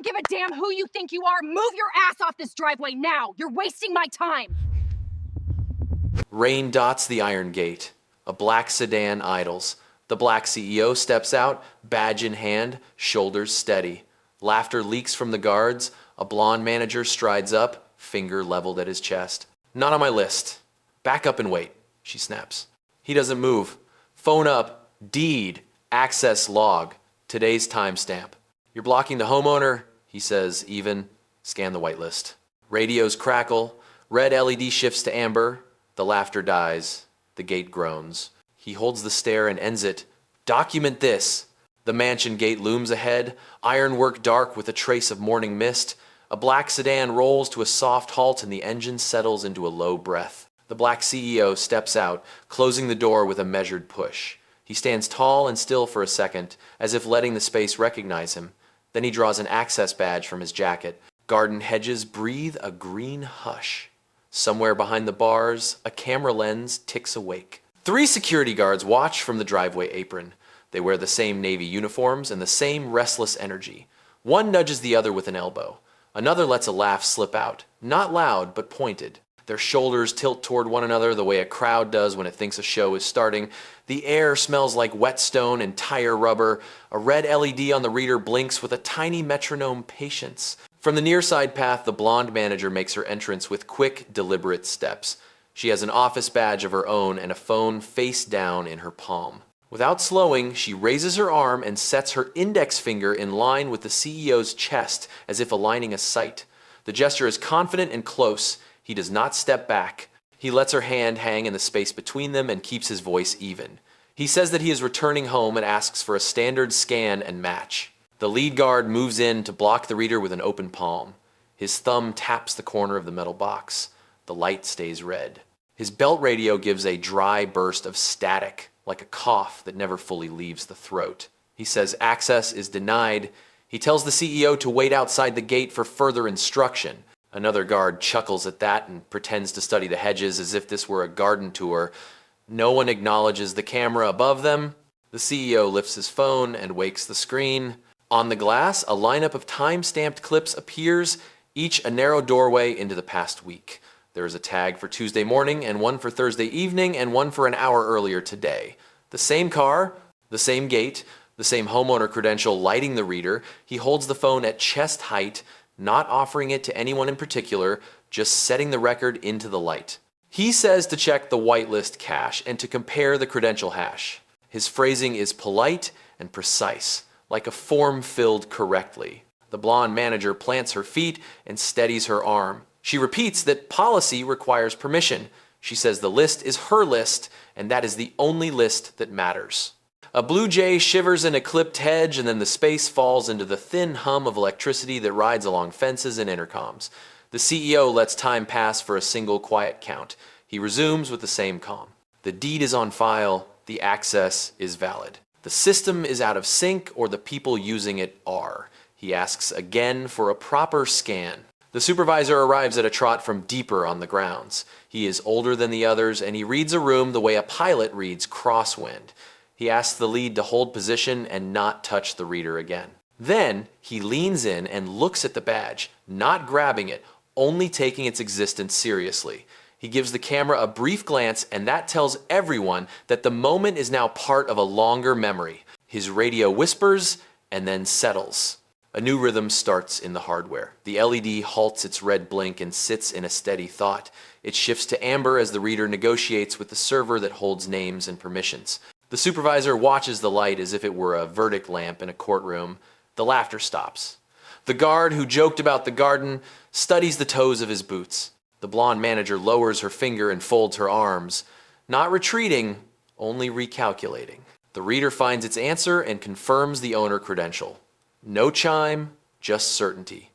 give a damn who you think you are. Move your ass off this driveway now. You're wasting my time. Rain dots the iron gate. A black sedan idles. The black CEO steps out, badge in hand, shoulders steady. Laughter leaks from the guards. A blonde manager strides up, finger leveled at his chest. Not on my list. Back up and wait, she snaps. He doesn't move. Phone up, deed, access log, today's timestamp. You're blocking the homeowner, he says even. Scan the whitelist. Radios crackle. Red LED shifts to amber. The laughter dies. The gate groans. He holds the stare and ends it. Document this. The mansion gate looms ahead, ironwork dark with a trace of morning mist. A black sedan rolls to a soft halt and the engine settles into a low breath. The black CEO steps out, closing the door with a measured push. He stands tall and still for a second, as if letting the space recognize him. Then he draws an access badge from his jacket. Garden hedges breathe a green hush. Somewhere behind the bars, a camera lens ticks awake. 3 security guards watch from the driveway apron. They wear the same Navy uniforms and the same restless energy. One nudges the other with an elbow. Another lets a laugh slip out, not loud, but pointed. Their shoulders tilt toward one another the way a crowd does when it thinks a show is starting. The air smells like whetstone and tire rubber. A red LED on the reader blinks with a tiny metronome patience. From the near side path, the blonde manager makes her entrance with quick, deliberate steps. She has an office badge of her own and a phone face down in her palm. Without slowing, she raises her arm and sets her index finger in line with the CEO's chest, as if aligning a sight. The gesture is confident and close. He does not step back. He lets her hand hang in the space between them and keeps his voice even. He says that he is returning home and asks for a standard scan and match. The lead guard moves in to block the reader with an open palm. His thumb taps the corner of the metal box. The light stays red. His belt radio gives a dry burst of static, like a cough that never fully leaves the throat. He says access is denied. He tells the CEO to wait outside the gate for further instruction. Another guard chuckles at that and pretends to study the hedges as if this were a garden tour. No one acknowledges the camera above them. The CEO lifts his phone and wakes the screen. On the glass, a lineup of time-stamped clips appears, each a narrow doorway into the past week. There is a tag for Tuesday morning and one for Thursday evening and one for an hour earlier today. The same car, the same gate, the same homeowner credential lighting the reader. He holds the phone at chest height, not offering it to anyone in particular, just setting the record into the light. He says to check the whitelist cache and to compare the credential hash. His phrasing is polite and precise, like a form filled correctly. The blonde manager plants her feet and steadies her arm. She repeats that policy requires permission. She says the list is her list, and that is the only list that matters. A blue jay shivers in a clipped hedge, and then the space falls into the thin hum of electricity that rides along fences and intercoms. The CEO lets time pass for a single quiet count. He resumes with the same calm. The deed is on file. The access is valid. The system is out of sync, or the people using it are. He asks again for a proper scan. The supervisor arrives at a trot from deeper on the grounds. He is older than the others, and he reads a room the way a pilot reads crosswind. He asks the lead to hold position and not touch the reader again. Then he leans in and looks at the badge, not grabbing it, only taking its existence seriously. He gives the camera a brief glance, and that tells everyone that the moment is now part of a longer memory. His radio whispers and then settles. A new rhythm starts in the hardware. The LED halts its red blink and sits in a steady thought. It shifts to amber as the reader negotiates with the server that holds names and permissions. The supervisor watches the light as if it were a verdict lamp in a courtroom. The laughter stops. The guard who joked about the garden studies the toes of his boots. The blonde manager lowers her finger and folds her arms, not retreating, only recalculating. The reader finds its answer and confirms the owner credential. No chime, just certainty.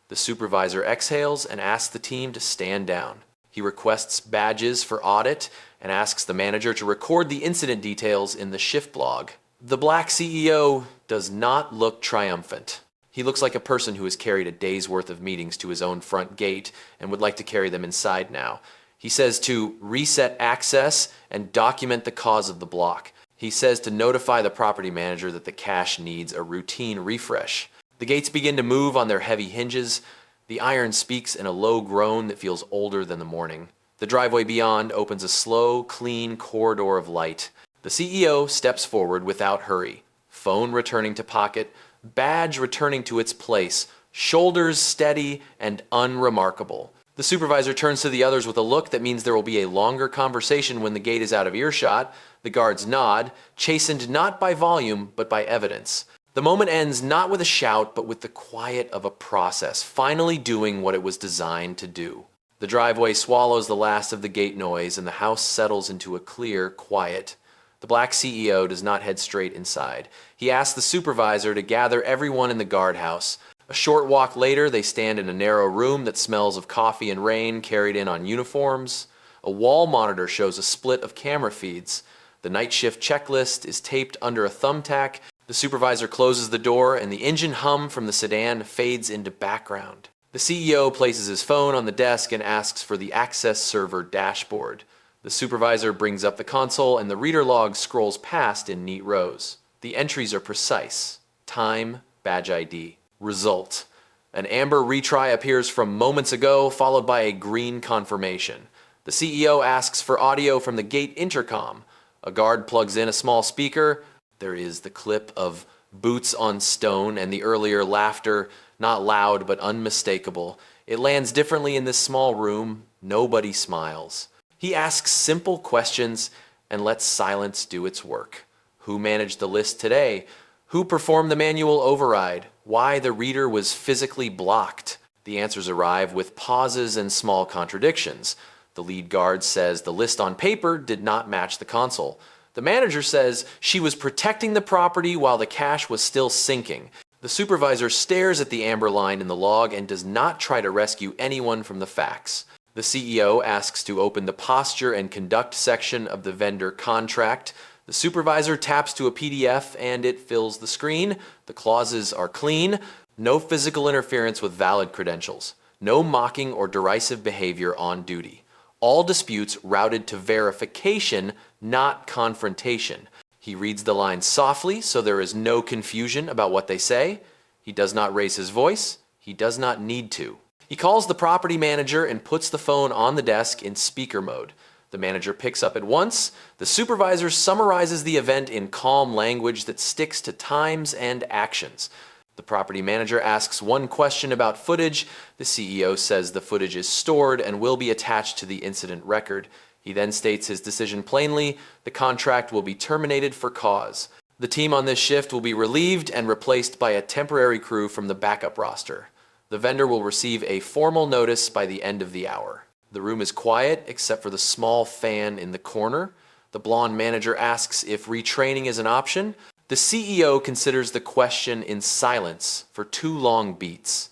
The supervisor exhales and asks the team to stand down. He requests badges for audit and asks the manager to record the incident details in the shift log. The black CEO does not look triumphant. He looks like a person who has carried a day's worth of meetings to his own front gate and would like to carry them inside now. He says to reset access and document the cause of the block. He says to notify the property manager that the cache needs a routine refresh. The gates begin to move on their heavy hinges. The iron speaks in a low groan that feels older than the morning. The driveway beyond opens a slow, clean corridor of light. The CEO steps forward without hurry, phone returning to pocket, badge returning to its place, shoulders steady and unremarkable. The supervisor turns to the others with a look that means there will be a longer conversation when the gate is out of earshot. The guards nod, chastened not by volume, but by evidence. The moment ends not with a shout, but with the quiet of a process, finally doing what it was designed to do. The driveway swallows the last of the gate noise, and the house settles into a clear quiet. The black CEO does not head straight inside. He asks the supervisor to gather everyone in the guardhouse. A short walk later, they stand in a narrow room that smells of coffee and rain carried in on uniforms. A wall monitor shows a split of camera feeds. The night shift checklist is taped under a thumbtack. The supervisor closes the door, and the engine hum from the sedan fades into background. The CEO places his phone on the desk and asks for the access server dashboard. The supervisor brings up the console, and the reader log scrolls past in neat rows. The entries are precise. Time, badge ID. Result. An amber retry appears from moments ago, followed by a green confirmation. The CEO asks for audio from the gate intercom. A guard plugs in a small speaker. There is the clip of boots on stone and the earlier laughter, not loud but unmistakable. It lands differently in this small room. Nobody smiles. He asks simple questions and lets silence do its work. Who managed the list today? Who performed the manual override? Why the reader was physically blocked? The answers arrive with pauses and small contradictions. The lead guard says the list on paper did not match the console. The manager says she was protecting the property while the cash was still sinking. The supervisor stares at the amber line in the log and does not try to rescue anyone from the facts. The CEO asks to open the posture and conduct section of the vendor contract. The supervisor taps to a PDF and it fills the screen. The clauses are clean. No physical interference with valid credentials. No mocking or derisive behavior on duty. All disputes routed to verification, not confrontation. He reads the lines softly so there is no confusion about what they say. He does not raise his voice. He does not need to. He calls the property manager and puts the phone on the desk in speaker mode. The manager picks up at once. The supervisor summarizes the event in calm language that sticks to times and actions. The property manager asks one question about footage. The CEO says the footage is stored and will be attached to the incident record. He then states his decision plainly. The contract will be terminated for cause. The team on this shift will be relieved and replaced by a temporary crew from the backup roster. The vendor will receive a formal notice by the end of the hour. The room is quiet except for the small fan in the corner. The blonde manager asks if retraining is an option. The CEO considers the question in silence for 2 long beats.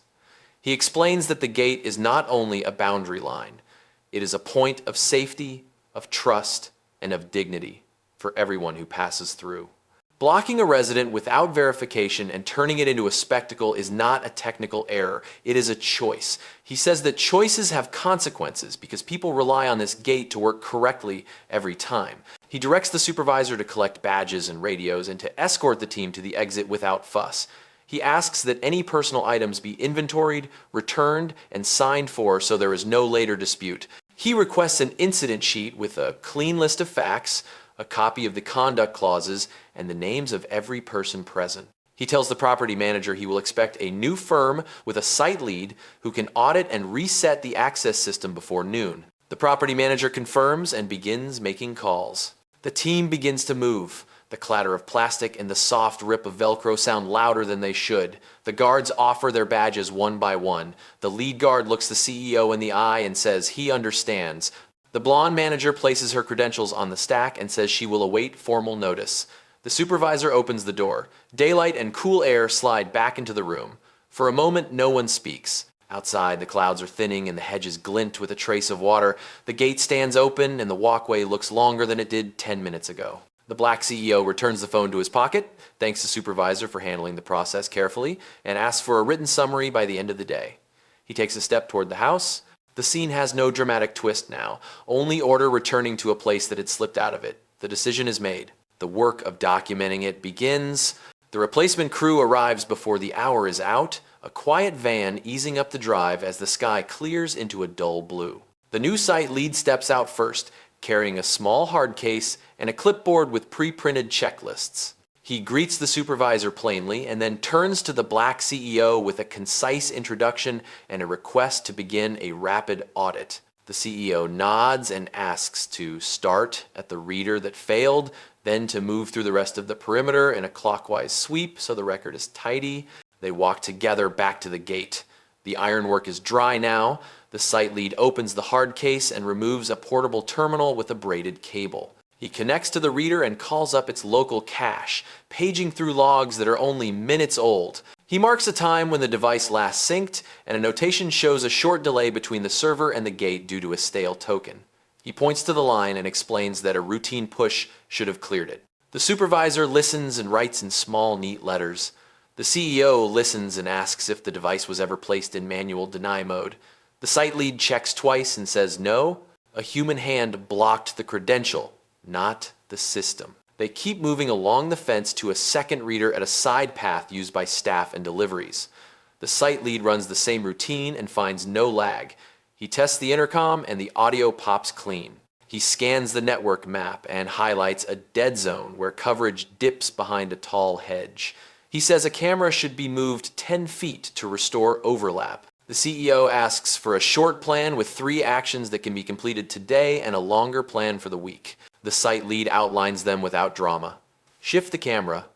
He explains that the gate is not only a boundary line, it is a point of safety, of trust, and of dignity for everyone who passes through. Blocking a resident without verification and turning it into a spectacle is not a technical error. It is a choice. He says that choices have consequences because people rely on this gate to work correctly every time. He directs the supervisor to collect badges and radios and to escort the team to the exit without fuss. He asks that any personal items be inventoried, returned, and signed for so there is no later dispute. He requests an incident sheet with a clean list of facts, a copy of the conduct clauses, and the names of every person present. He tells the property manager he will expect a new firm with a site lead who can audit and reset the access system before noon. The property manager confirms and begins making calls. The team begins to move. The clatter of plastic and the soft rip of Velcro sound louder than they should. The guards offer their badges one by one. The lead guard looks the CEO in the eye and says he understands. The blonde manager places her credentials on the stack and says she will await formal notice. The supervisor opens the door. Daylight and cool air slide back into the room. For a moment, no one speaks. Outside, the clouds are thinning and the hedges glint with a trace of water. The gate stands open and the walkway looks longer than it did 10 minutes ago. The black CEO returns the phone to his pocket, thanks the supervisor for handling the process carefully, and asks for a written summary by the end of the day. He takes a step toward the house. The scene has no dramatic twist now, only order returning to a place that had slipped out of it. The decision is made. The work of documenting it begins. The replacement crew arrives before the hour is out, a quiet van easing up the drive as the sky clears into a dull blue. The new site lead steps out first, carrying a small hard case and a clipboard with pre-printed checklists. He greets the supervisor plainly and then turns to the black CEO with a concise introduction and a request to begin a rapid audit. The CEO nods and asks to start at the reader that failed, then to move through the rest of the perimeter in a clockwise sweep so the record is tidy. They walk together back to the gate. The ironwork is dry now. The site lead opens the hard case and removes a portable terminal with a braided cable. He connects to the reader and calls up its local cache, paging through logs that are only minutes old. He marks a time when the device last synced, and a notation shows a short delay between the server and the gate due to a stale token. He points to the line and explains that a routine push should have cleared it. The supervisor listens and writes in small, neat letters. The CEO listens and asks if the device was ever placed in manual deny mode. The site lead checks twice and says no. A human hand blocked the credential, not the system. They keep moving along the fence to a second reader at a side path used by staff and deliveries. The site lead runs the same routine and finds no lag. He tests the intercom and the audio pops clean. He scans the network map and highlights a dead zone where coverage dips behind a tall hedge. He says a camera should be moved 10 feet to restore overlap. The CEO asks for a short plan with 3 actions that can be completed today and a longer plan for the week. The site lead outlines them without drama. Shift the camera.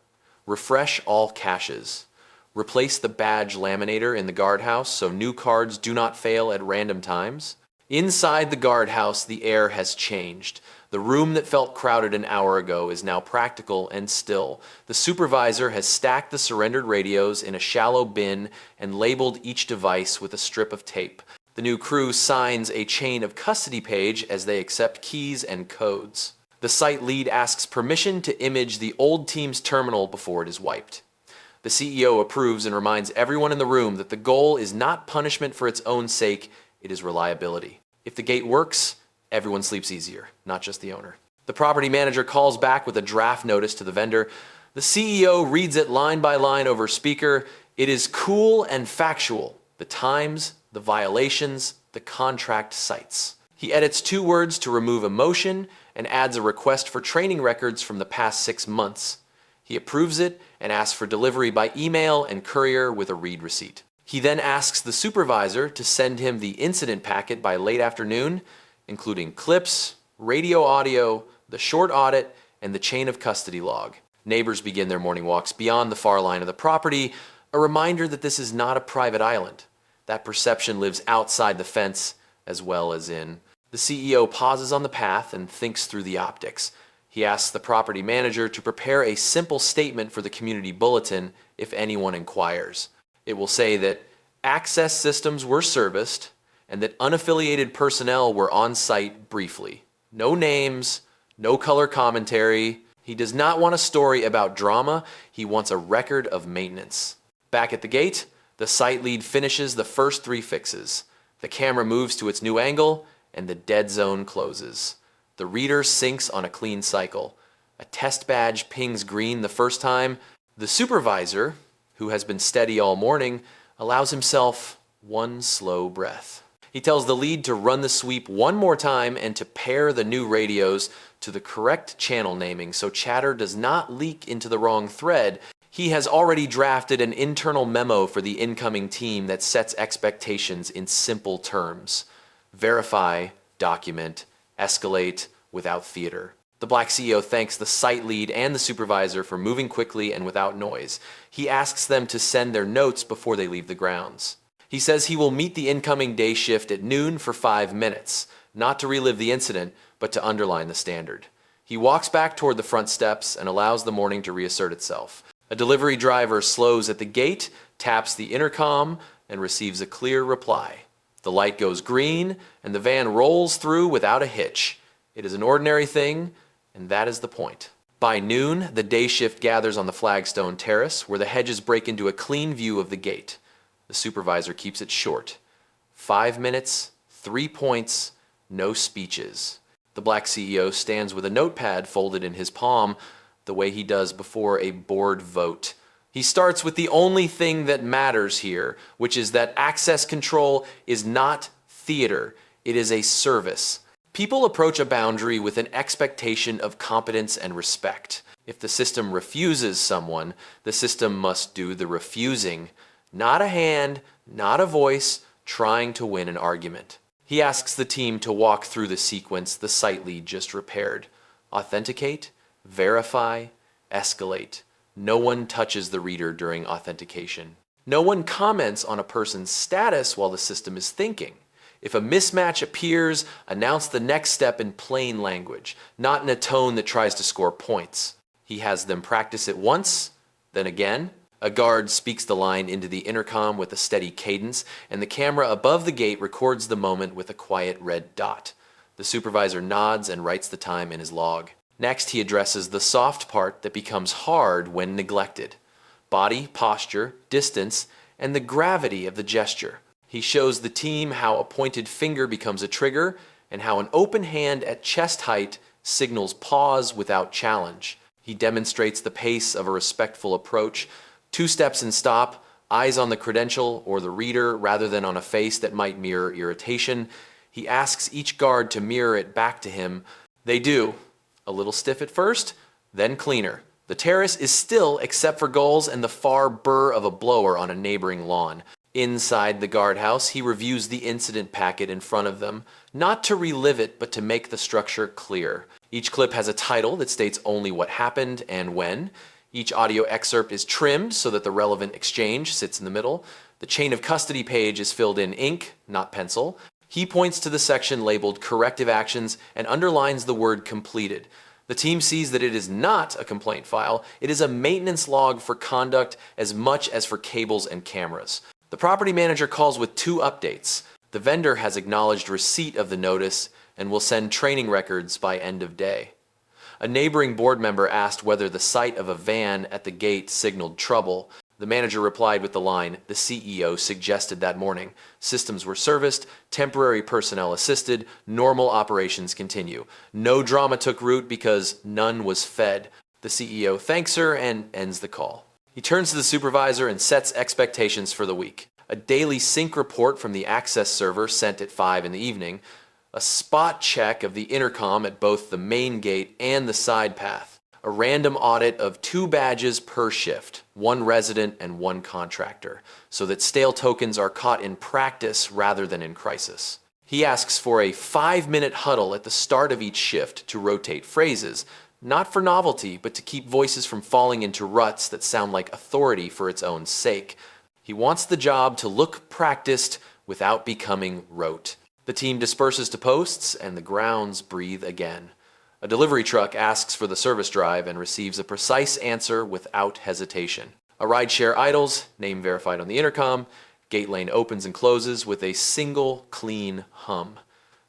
Refresh all caches. Replace the badge laminator in the guardhouse so new cards do not fail at random times. Inside the guardhouse, the air has changed. The room that felt crowded an hour ago is now practical and still. The supervisor has stacked the surrendered radios in a shallow bin and labeled each device with a strip of tape. The new crew signs a chain of custody page as they accept keys and codes. The site lead asks permission to image the old team's terminal before it is wiped. The CEO approves and reminds everyone in the room that the goal is not punishment for its own sake, it is reliability. If the gate works, everyone sleeps easier, not just the owner. The property manager calls back with a draft notice to the vendor. The CEO reads it line by line over speaker. It is cool and factual. The times, the violations, the contract cites. He edits 2 words to remove emotion and adds a request for training records from the past 6 months. He approves it and asks for delivery by email and courier with a read receipt. He then asks the supervisor to send him the incident packet by late afternoon, including clips, radio audio, the short audit, and the chain of custody log. Neighbors begin their morning walks beyond the far line of the property, a reminder that this is not a private island. That perception lives outside the fence as well as in. The CEO pauses on the path and thinks through the optics. He asks the property manager to prepare a simple statement for the community bulletin if anyone inquires. It will say that access systems were serviced and that unaffiliated personnel were on site briefly. No names, no color commentary. He does not want a story about drama. He wants a record of maintenance. Back at the gate, the site lead finishes the first 3 fixes. The camera moves to its new angle and the dead zone closes. The reader syncs on a clean cycle. A test badge pings green the first time. The supervisor, who has been steady all morning, allows himself one slow breath. He tells the lead to run the sweep one more time and to pair the new radios to the correct channel naming so chatter does not leak into the wrong thread. He has already drafted an internal memo for the incoming team that sets expectations in simple terms. Verify, document, escalate without theater. The black CEO thanks the site lead and the supervisor for moving quickly and without noise. He asks them to send their notes before they leave the grounds. He says he will meet the incoming day shift at noon for 5 minutes, not to relive the incident, but to underline the standard. He walks back toward the front steps and allows the morning to reassert itself. A delivery driver slows at the gate, taps the intercom, and receives a clear reply. The light goes green, and the van rolls through without a hitch. It is an ordinary thing, and that is the point. By noon, the day shift gathers on the flagstone terrace, where the hedges break into a clean view of the gate. The supervisor keeps it short. 5 minutes, 3 points, no speeches. The black CEO stands with a notepad folded in his palm, the way he does before a board vote. He starts with the only thing that matters here, which is that access control is not theater, it is a service. People approach a boundary with an expectation of competence and respect. If the system refuses someone, the system must do the refusing, not a hand, not a voice, trying to win an argument. He asks the team to walk through the sequence the site lead just repaired. Authenticate, verify, escalate. No one touches the reader during authentication. No one comments on a person's status while the system is thinking. If a mismatch appears, announce the next step in plain language, not in a tone that tries to score points. He has them practice it once, then again. A guard speaks the line into the intercom with a steady cadence, and the camera above the gate records the moment with a quiet red dot. The supervisor nods and writes the time in his log. Next, he addresses the soft part that becomes hard when neglected: body, posture, distance, and the gravity of the gesture. He shows the team how a pointed finger becomes a trigger and how an open hand at chest height signals pause without challenge. He demonstrates the pace of a respectful approach: 2 steps and stop, eyes on the credential or the reader rather than on a face that might mirror irritation. He asks each guard to mirror it back to him. They do. A little stiff at first, then cleaner. The terrace is still except for gulls and the far burr of a blower on a neighboring lawn. Inside the guardhouse, he reviews the incident packet in front of them, not to relive it, but to make the structure clear. Each clip has a title that states only what happened and when. Each audio excerpt is trimmed so that the relevant exchange sits in the middle. The chain of custody page is filled in ink, not pencil. He points to the section labeled corrective actions and underlines the word completed. The team sees that it is not a complaint file. It is a maintenance log for conduct as much as for cables and cameras. The property manager calls with 2 updates. The vendor has acknowledged receipt of the notice and will send training records by end of day. A neighboring board member asked whether the sight of a van at the gate signaled trouble. The manager replied with the line, "The CEO suggested that morning. Systems were serviced, temporary personnel assisted, normal operations continue. No drama took root because none was fed." The CEO thanks her and ends the call. He turns to the supervisor and sets expectations for the week. A daily sync report from the access server sent at 5 in the evening. A spot check of the intercom at both the main gate and the side path. A random audit of 2 badges per shift, 1 resident and 1 contractor, so that stale tokens are caught in practice rather than in crisis. He asks for a 5-minute huddle at the start of each shift to rotate phrases, not for novelty, but to keep voices from falling into ruts that sound like authority for its own sake. He wants the job to look practiced without becoming rote. The team disperses to posts and the grounds breathe again. A delivery truck asks for the service drive and receives a precise answer without hesitation. A rideshare idles, name verified on the intercom. Gate lane opens and closes with a single clean hum.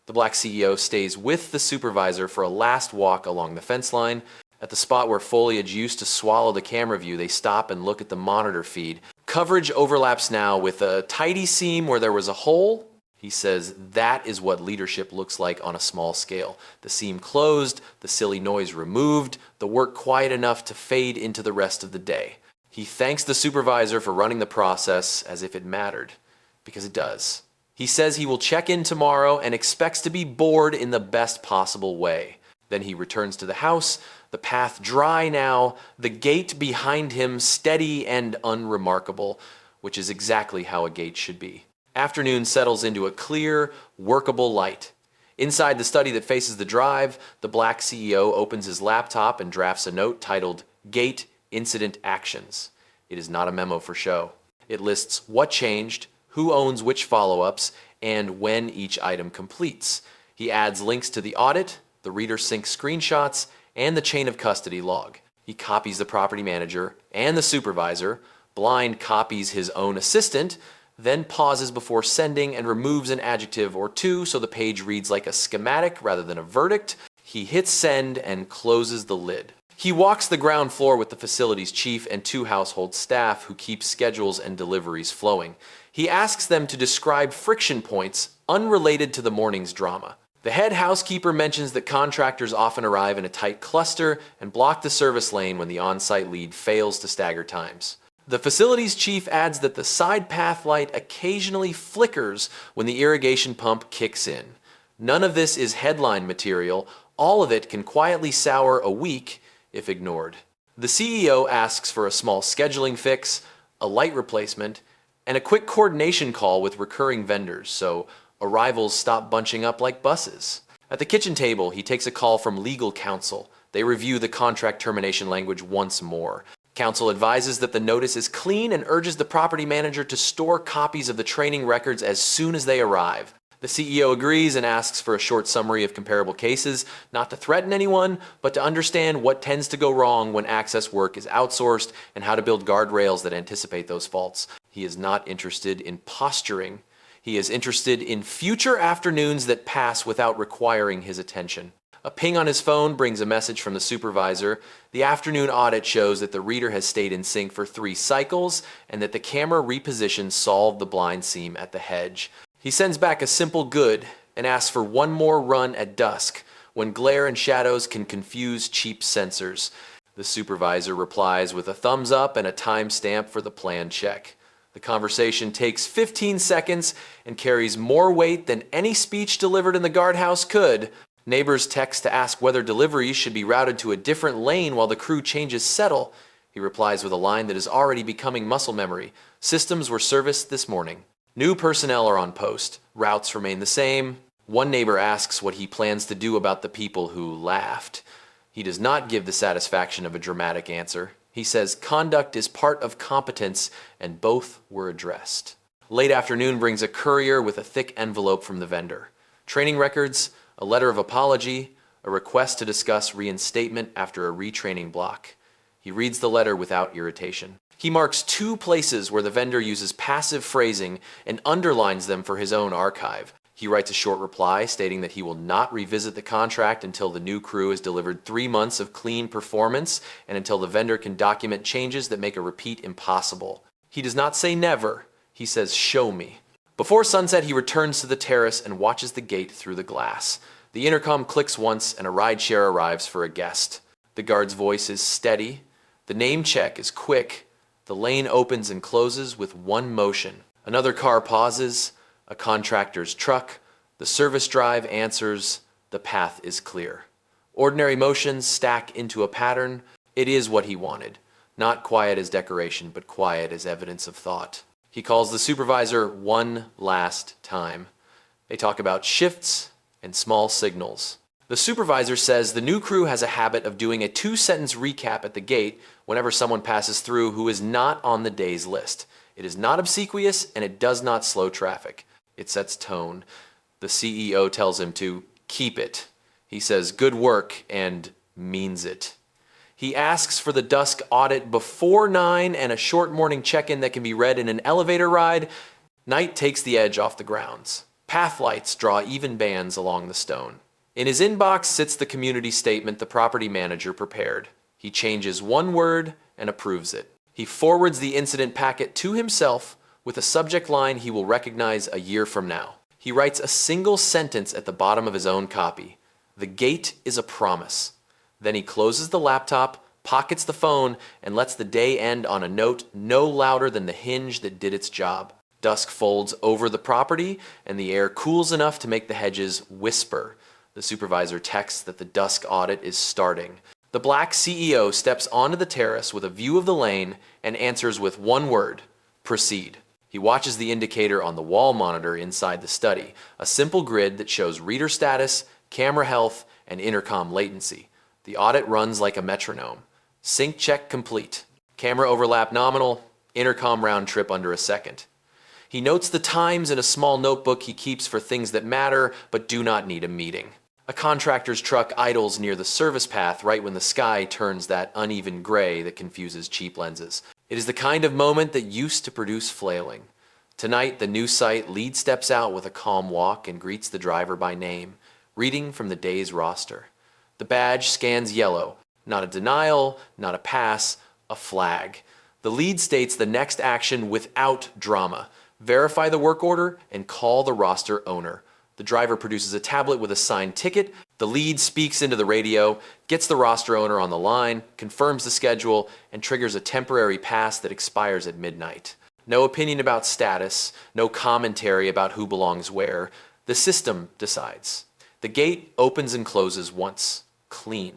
The black CEO stays with the supervisor for a last walk along the fence line. At the spot where foliage used to swallow the camera view, they stop and look at the monitor feed. Coverage overlaps now with a tidy seam where there was a hole. He says that is what leadership looks like on a small scale. The seam closed, the silly noise removed, the work quiet enough to fade into the rest of the day. He thanks the supervisor for running the process as if it mattered, because it does. He says he will check in tomorrow and expects to be bored in the best possible way. Then he returns to the house, the path dry now, the gate behind him steady and unremarkable, which is exactly how a gate should be. Afternoon settles into a clear, workable light. Inside the study that faces the drive, the black CEO opens his laptop and drafts a note titled Gate Incident Actions. It is not a memo for show. It lists what changed, who owns which follow-ups, and when each item completes. He adds links to the audit, the reader sync screenshots, and the chain of custody log. He copies the property manager and the supervisor, blind copies his own assistant, then pauses before sending and removes an adjective or 2 so the page reads like a schematic rather than a verdict. He hits send and closes the lid. He walks the ground floor with the facility's chief and 2 household staff who keep schedules and deliveries flowing. He asks them to describe friction points unrelated to the morning's drama. The head housekeeper mentions that contractors often arrive in a tight cluster and block the service lane when the on-site lead fails to stagger times. The facilities chief adds that the side path light occasionally flickers when the irrigation pump kicks in. None of this is headline material. All of it can quietly sour a week if ignored. The CEO asks for a small scheduling fix, a light replacement, and a quick coordination call with recurring vendors so arrivals stop bunching up like buses. At the kitchen table, he takes a call from legal counsel. They review the contract termination language once more. Counsel advises that the notice is clean and urges the property manager to store copies of the training records as soon as they arrive. The CEO agrees and asks for a short summary of comparable cases, not to threaten anyone, but to understand what tends to go wrong when access work is outsourced and how to build guardrails that anticipate those faults. He is not interested in posturing. He is interested in future afternoons that pass without requiring his attention. A ping on his phone brings a message from the supervisor. The afternoon audit shows that the reader has stayed in sync for 3 cycles and that the camera reposition solved the blind seam at the hedge. He sends back a simple good and asks for one more run at dusk when glare and shadows can confuse cheap sensors. The supervisor replies with a thumbs up and a timestamp for the plan check. The conversation takes 15 seconds and carries more weight than any speech delivered in the guardhouse could. Neighbors text to ask whether deliveries should be routed to a different lane while the crew changes settle. He replies with a line that is already becoming muscle memory. Systems were serviced this morning. New personnel are on post. Routes remain the same. One neighbor asks what he plans to do about the people who laughed. He does not give the satisfaction of a dramatic answer. He says conduct is part of competence, and both were addressed. Late afternoon brings a courier with a thick envelope from the vendor. Training records, a letter of apology, a request to discuss reinstatement after a retraining block. He reads the letter without irritation. He marks 2 places where the vendor uses passive phrasing and underlines them for his own archive. He writes a short reply stating that he will not revisit the contract until the new crew has delivered 3 months of clean performance and until the vendor can document changes that make a repeat impossible. He does not say never, he says show me. Before sunset, he returns to the terrace and watches the gate through the glass. The intercom clicks once and a rideshare arrives for a guest. The guard's voice is steady. The name check is quick. The lane opens and closes with one motion. Another car pauses. A contractor's truck. The service drive answers. The path is clear. Ordinary motions stack into a pattern. It is what he wanted. Not quiet as decoration, but quiet as evidence of thought. He calls the supervisor one last time. They talk about shifts and small signals. The supervisor says the new crew has a habit of doing a 2-sentence recap at the gate whenever someone passes through who is not on the day's list. It is not obsequious and it does not slow traffic. It sets tone. The CEO tells him to keep it. He says good work and means it. He asks for the dusk audit before 9 and a short morning check-in that can be read in an elevator ride. Night takes the edge off the grounds. Path lights draw even bands along the stone. In his inbox sits the community statement the property manager prepared. He changes one word and approves it. He forwards the incident packet to himself with a subject line he will recognize a year from now. He writes a single sentence at the bottom of his own copy. The gate is a promise. Then he closes the laptop, pockets the phone, and lets the day end on a note no louder than the hinge that did its job. Dusk folds over the property, and the air cools enough to make the hedges whisper. The supervisor texts that the dusk audit is starting. The black CEO steps onto the terrace with a view of the lane and answers with one word, proceed. He watches the indicator on the wall monitor inside the study, a simple grid that shows reader status, camera health, and intercom latency. The audit runs like a metronome. Sync check complete. Camera overlap nominal, intercom round trip under a second. He notes the times in a small notebook he keeps for things that matter but do not need a meeting. A contractor's truck idles near the service path right when the sky turns that uneven gray that confuses cheap lenses. It is the kind of moment that used to produce flailing. Tonight, the new site lead steps out with a calm walk and greets the driver by name, reading from the day's roster. The badge scans yellow. Not a denial, not a pass, a flag. The lead states the next action without drama. Verify the work order and call the roster owner. The driver produces a tablet with a signed ticket. The lead speaks into the radio, gets the roster owner on the line, confirms the schedule, and triggers a temporary pass that expires at midnight. No opinion about status, no commentary about who belongs where. The system decides. The gate opens and closes once. Clean.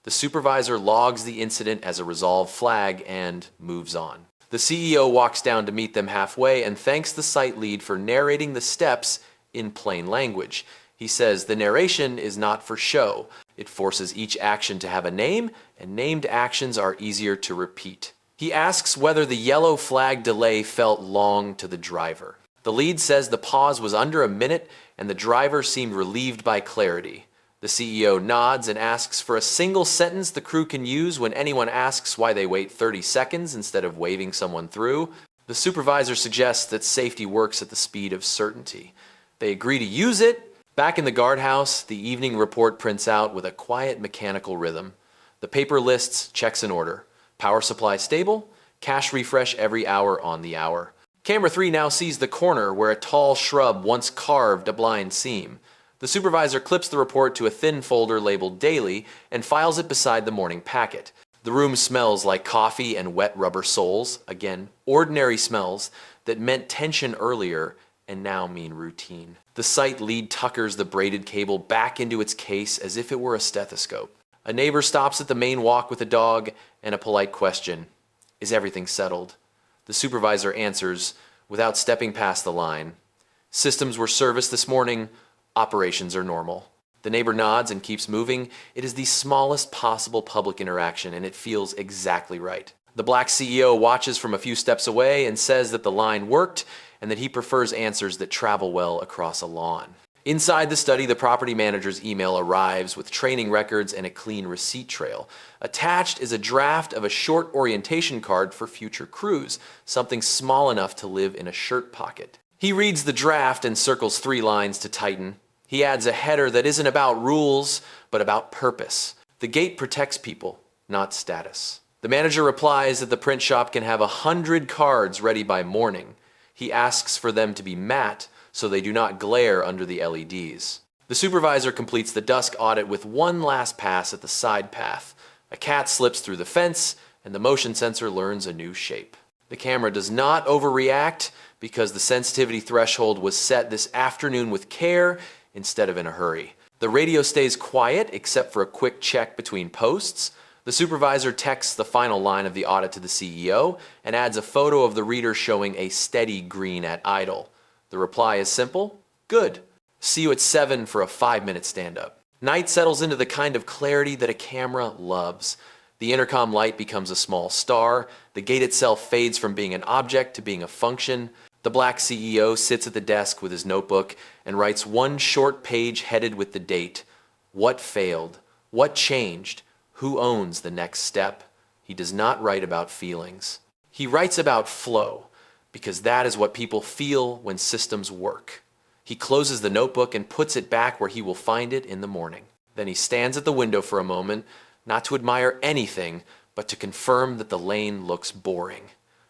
The supervisor logs the incident as a resolved flag and moves on. The CEO walks down to meet them halfway and thanks the site lead for narrating the steps in plain language. He says the narration is not for show. It forces each action to have a name, and named actions are easier to repeat. He asks whether the yellow flag delay felt long to the driver. The lead says the pause was under a minute and the driver seemed relieved by clarity. The CEO nods and asks for a single sentence the crew can use when anyone asks why they wait 30 seconds instead of waving someone through. The supervisor suggests that safety works at the speed of certainty. They agree to use it. Back in the guardhouse, the evening report prints out with a quiet mechanical rhythm. The paper lists checks in order. Power supply stable. Cache refresh every hour on the hour. Camera 3 now sees the corner where a tall shrub once carved a blind seam. The supervisor clips the report to a thin folder labeled Daily and files it beside the morning packet. The room smells like coffee and wet rubber soles. Again, ordinary smells that meant tension earlier and now mean routine. The site lead tuckers the braided cable back into its case as if it were a stethoscope. A neighbor stops at the main walk with a dog and a polite question. Is everything settled? The supervisor answers without stepping past the line. Systems were serviced this morning. Operations are normal. The neighbor nods and keeps moving. It is the smallest possible public interaction and it feels exactly right. The black CEO watches from a few steps away and says that the line worked and that he prefers answers that travel well across a lawn. Inside the study, the property manager's email arrives with training records and a clean receipt trail. Attached is a draft of a short orientation card for future crews, something small enough to live in a shirt pocket. He reads the draft and circles 3 lines to tighten. He adds a header that isn't about rules, but about purpose. The gate protects people, not status. The manager replies that the print shop can have 100 cards ready by morning. He asks for them to be matte so they do not glare under the LEDs. The supervisor completes the dusk audit with one last pass at the side path. A cat slips through the fence and the motion sensor learns a new shape. The camera does not overreact because the sensitivity threshold was set this afternoon with care instead of in a hurry. The radio stays quiet except for a quick check between posts. The supervisor texts the final line of the audit to the CEO and adds a photo of the reader showing a steady green at idle. The reply is simple, good. See you at 7 for a 5-minute stand-up. Night settles into the kind of clarity that a camera loves. The intercom light becomes a small star. The gate itself fades from being an object to being a function. The black CEO sits at the desk with his notebook and writes one short page headed with the date. What failed? What changed? Who owns the next step? He does not write about feelings. He writes about flow, because that is what people feel when systems work. He closes the notebook and puts it back where he will find it in the morning. Then he stands at the window for a moment, not to admire anything, but to confirm that the lane looks boring.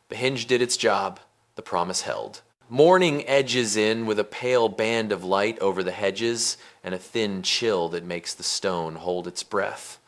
The hinge did its job. The promise held. Morning edges in with a pale band of light over the hedges and a thin chill that makes the stone hold its breath.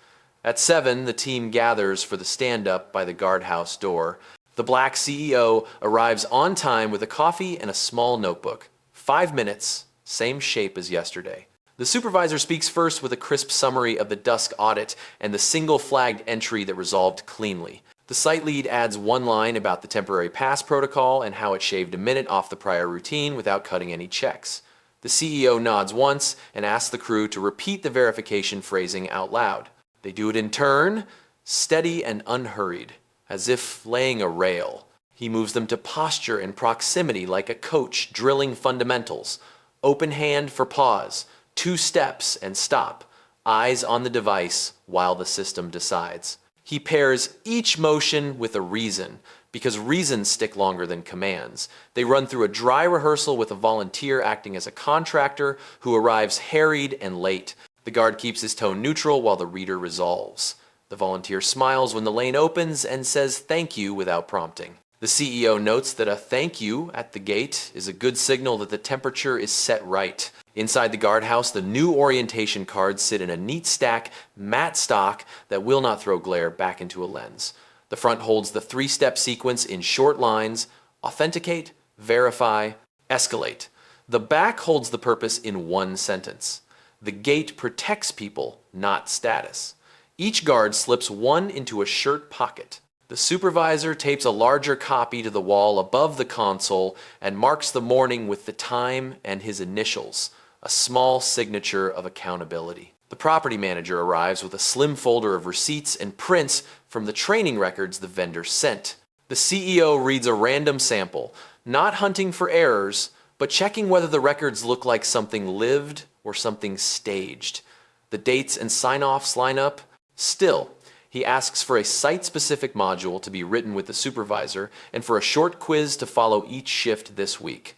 At 7, the team gathers for the stand-up by the guardhouse door. The black CEO arrives on time with a coffee and a small notebook. 5 minutes, same shape as yesterday. The supervisor speaks first with a crisp summary of the dusk audit and the single flagged entry that resolved cleanly. The site lead adds one line about the temporary pass protocol and how it shaved a minute off the prior routine without cutting any checks. The CEO nods once and asks the crew to repeat the verification phrasing out loud. They do it in turn, steady and unhurried, as if laying a rail. He moves them to posture and proximity like a coach drilling fundamentals. Open hand for pause, 2 steps and stop, eyes on the device while the system decides. He pairs each motion with a reason, because reasons stick longer than commands. They run through a dry rehearsal with a volunteer acting as a contractor who arrives harried and late. The guard keeps his tone neutral while the reader resolves. The volunteer smiles when the lane opens and says thank you without prompting. The CEO notes that a thank you at the gate is a good signal that the temperature is set right. Inside the guardhouse, the new orientation cards sit in a neat stack, matte stock that will not throw glare back into a lens. The front holds the 3-step sequence in short lines: authenticate, verify, escalate. The back holds the purpose in one sentence. The gate protects people, not status. Each guard slips one into a shirt pocket. The supervisor tapes a larger copy to the wall above the console and marks the morning with the time and his initials, a small signature of accountability. The property manager arrives with a slim folder of receipts and prints from the training records the vendor sent. The CEO reads a random sample, not hunting for errors, but checking whether the records look like something lived or something staged. The dates and sign-offs line up. Still, he asks for a site-specific module to be written with the supervisor and for a short quiz to follow each shift this week.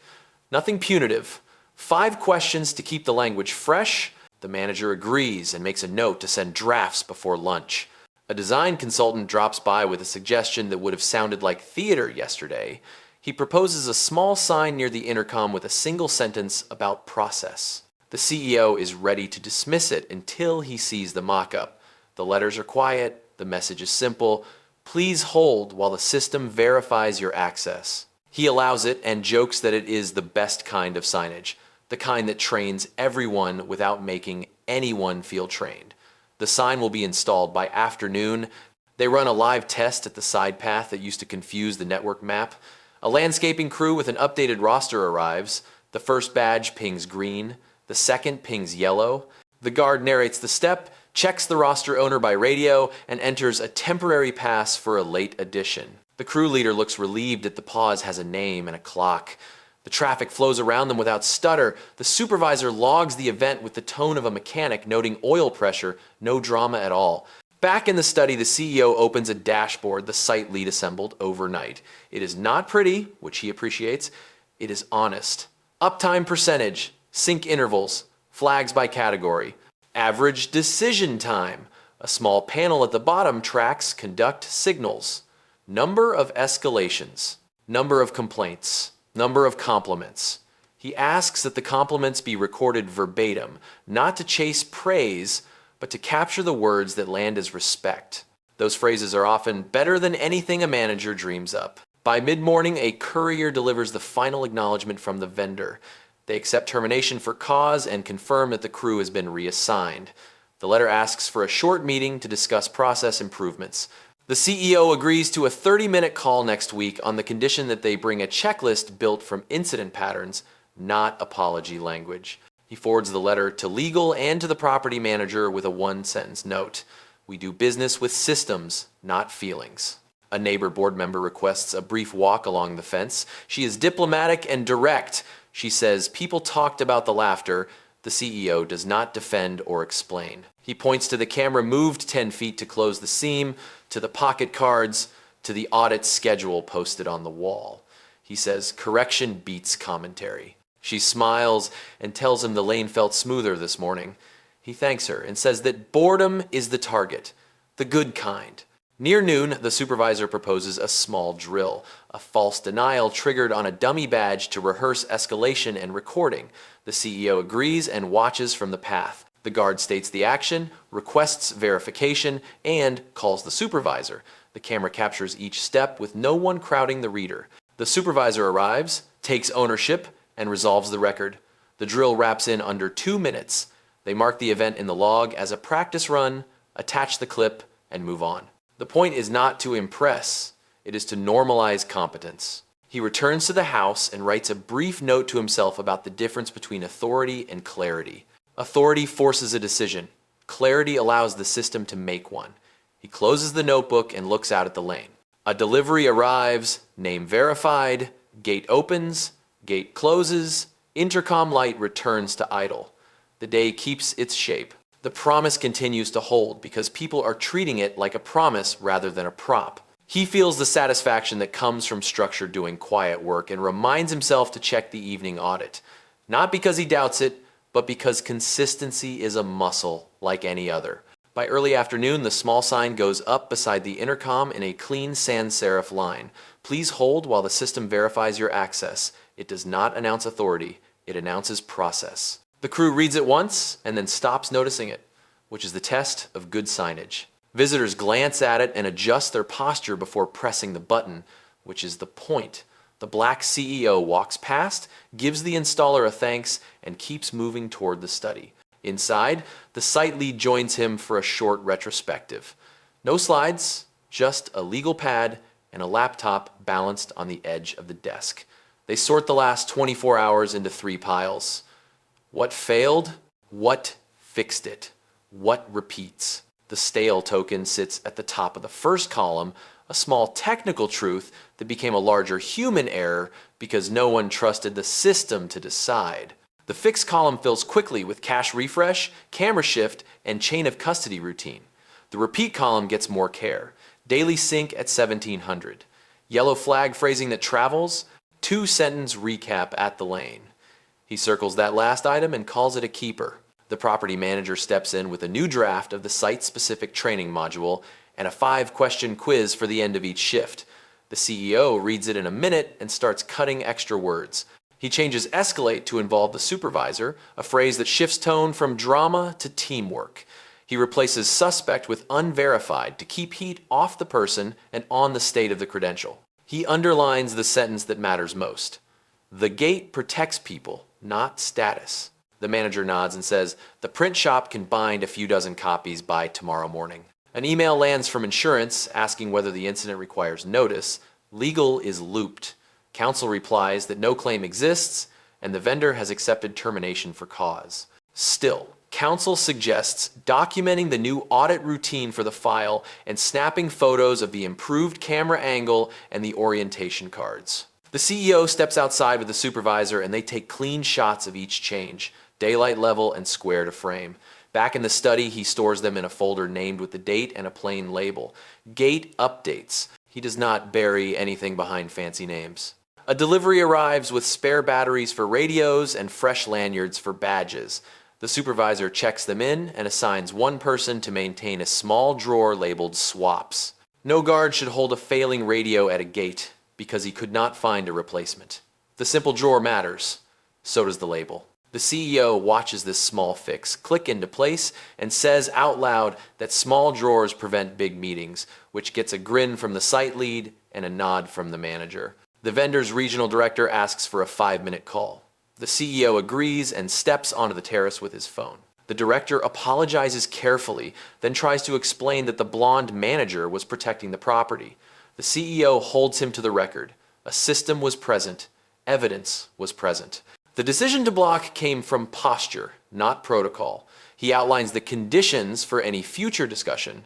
Nothing punitive. 5 questions to keep the language fresh. The manager agrees and makes a note to send drafts before lunch. A design consultant drops by with a suggestion that would have sounded like theater yesterday. He proposes a small sign near the intercom with a single sentence about process. The CEO is ready to dismiss it until he sees the mock-up. The letters are quiet. The message is simple: please hold while the system verifies your access. He allows it and jokes that it is the best kind of signage, the kind that trains everyone without making anyone feel trained. The sign will be installed by afternoon. They run a live test at the side path that used to confuse the network map. A landscaping crew with an updated roster arrives. The first badge pings green. The second pings yellow. The guard narrates the step, checks the roster owner by radio, and enters a temporary pass for a late addition. The crew leader looks relieved that the pause has a name and a clock. The traffic flows around them without stutter. The supervisor logs the event with the tone of a mechanic, noting oil pressure, no drama at all. Back in the study, the CEO opens a dashboard the site lead assembled overnight. It is not pretty, which he appreciates. It is honest. Uptime percentage, sync intervals, flags by category. Average decision time. A small panel at the bottom tracks conduct signals. Number of escalations. Number of complaints. Number of compliments. He asks that the compliments be recorded verbatim, not to chase praise, but to capture the words that land as respect. Those phrases are often better than anything a manager dreams up. By mid-morning, a courier delivers the final acknowledgement from the vendor. They accept termination for cause and confirm that the crew has been reassigned. The letter asks for a short meeting to discuss process improvements. The CEO agrees to a 30-minute call next week on the condition that they bring a checklist built from incident patterns, not apology language. He forwards the letter to legal and to the property manager with a 1-sentence note. We do business with systems, not feelings. A neighbor board member requests a brief walk along the fence. She is diplomatic and direct. She says people talked about the laughter. The CEO does not defend or explain. He points to the camera moved 10 feet to close the seam, to the pocket cards, to the audit schedule posted on the wall. He says correction beats commentary. She smiles and tells him the lane felt smoother this morning. He thanks her and says that boredom is the target, the good kind. Near noon, the supervisor proposes a small drill, a false denial triggered on a dummy badge to rehearse escalation and recording. The CEO agrees and watches from the path. The guard states the action, requests verification, and calls the supervisor. The camera captures each step with no one crowding the reader. The supervisor arrives, takes ownership, and resolves the record. The drill wraps in under 2 minutes. They mark the event in the log as a practice run, attach the clip, and move on. The point is not to impress, it is to normalize competence. He returns to the house and writes a brief note to himself about the difference between authority and clarity. Authority forces a decision. Clarity allows the system to make one. He closes the notebook and looks out at the lane. A delivery arrives, name verified, gate opens, gate closes, intercom light returns to idle. The day keeps its shape. The promise continues to hold because people are treating it like a promise rather than a prop. He feels the satisfaction that comes from structure doing quiet work and reminds himself to check the evening audit. Not because he doubts it, but because consistency is a muscle like any other. By early afternoon, the small sign goes up beside the intercom in a clean sans serif line. Please hold while the system verifies your access. It does not announce authority. It announces process. The crew reads it once and then stops noticing it, which is the test of good signage. Visitors glance at it and adjust their posture before pressing the button, which is the point. The black CEO walks past, gives the installer a thanks, and keeps moving toward the study. Inside, the site lead joins him for a short retrospective. No slides, just a legal pad and a laptop balanced on the edge of the desk. They sort the last 24 hours into 3 piles. What failed? What fixed it? What repeats? The stale token sits at the top of the first column, a small technical truth that became a larger human error because no one trusted the system to decide. The fixed column fills quickly with cache refresh, camera shift, and chain of custody routine. The repeat column gets more care. Daily sync at 1700. Yellow flag phrasing that travels, 2-sentence recap at the lane. He circles that last item and calls it a keeper. The property manager steps in with a new draft of the site-specific training module and a 5-question quiz for the end of each shift. The CEO reads it in a minute and starts cutting extra words. He changes escalate to involve the supervisor, a phrase that shifts tone from drama to teamwork. He replaces suspect with unverified to keep heat off the person and on the state of the credential. He underlines the sentence that matters most. The gate protects people, not status. The manager nods and says, the print shop can bind a few dozen copies by tomorrow morning. An email lands from insurance asking whether the incident requires notice. Legal is looped. Counsel replies that no claim exists and the vendor has accepted termination for cause. Still, counsel suggests documenting the new audit routine for the file and snapping photos of the improved camera angle and the orientation cards. The CEO steps outside with the supervisor and they take clean shots of each change, daylight level and square to frame. Back in the study, he stores them in a folder named with the date and a plain label. Gate updates. He does not bury anything behind fancy names. A delivery arrives with spare batteries for radios and fresh lanyards for badges. The supervisor checks them in and assigns one person to maintain a small drawer labeled swaps. No guard should hold a failing radio at a gate because he could not find a replacement. The simple drawer matters. So does the label. The CEO watches this small fix click into place and says out loud that small drawers prevent big meetings, which gets a grin from the site lead and a nod from the manager. The vendor's regional director asks for a 5-minute call. The CEO agrees and steps onto the terrace with his phone. The director apologizes carefully, then tries to explain that the blonde manager was protecting the property. The CEO holds him to the record. A system was present. Evidence was present. The decision to block came from posture, not protocol. He outlines the conditions for any future discussion.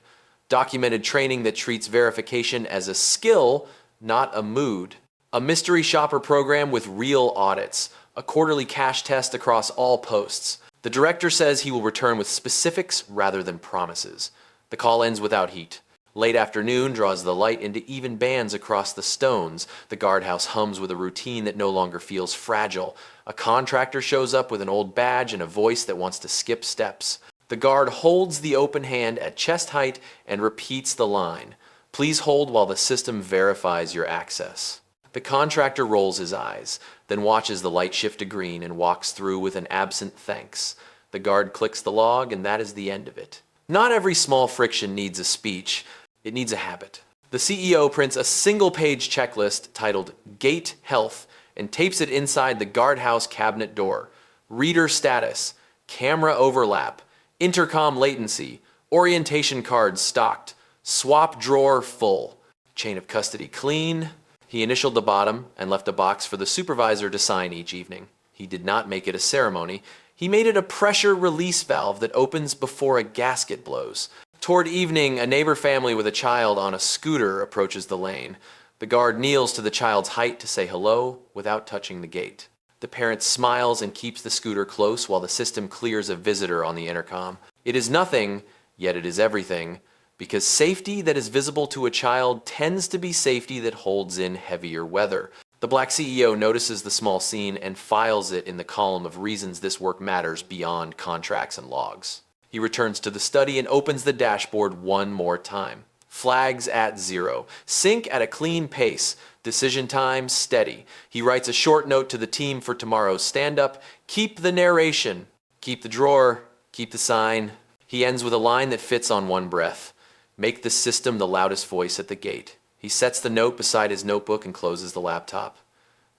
Documented training that treats verification as a skill, not a mood. A mystery shopper program with real audits. A quarterly cash test across all posts. The director says he will return with specifics rather than promises. The call ends without heat. Late afternoon draws the light into even bands across the stones. The guardhouse hums with a routine that no longer feels fragile. A contractor shows up with an old badge and a voice that wants to skip steps. The guard holds the open hand at chest height and repeats the line. Please hold while the system verifies your access. The contractor rolls his eyes, then watches the light shift to green and walks through with an absent thanks. The guard clicks the log and that is the end of it. Not every small friction needs a speech. It needs a habit. The CEO prints a single-page checklist titled Gate Health and tapes it inside the guardhouse cabinet door. Reader status, camera overlap, intercom latency, orientation cards stocked, swap drawer full, chain of custody clean. He initialed the bottom and left a box for the supervisor to sign each evening. He did not make it a ceremony. He made it a pressure release valve that opens before a gasket blows. Toward evening, a neighbor family with a child on a scooter approaches the lane. The guard kneels to the child's height to say hello without touching the gate. The parent smiles and keeps the scooter close while the system clears a visitor on the intercom. It is nothing, yet it is everything, because safety that is visible to a child tends to be safety that holds in heavier weather. The black CEO notices the small scene and files it in the column of reasons this work matters beyond contracts and logs. He returns to the study and opens the dashboard one more time. Flags at 0. Sync at a clean pace. Decision time steady. He writes a short note to the team for tomorrow's stand-up. Keep the narration. Keep the drawer. Keep the sign. He ends with a line that fits on one breath. Make the system the loudest voice at the gate. He sets the note beside his notebook and closes the laptop.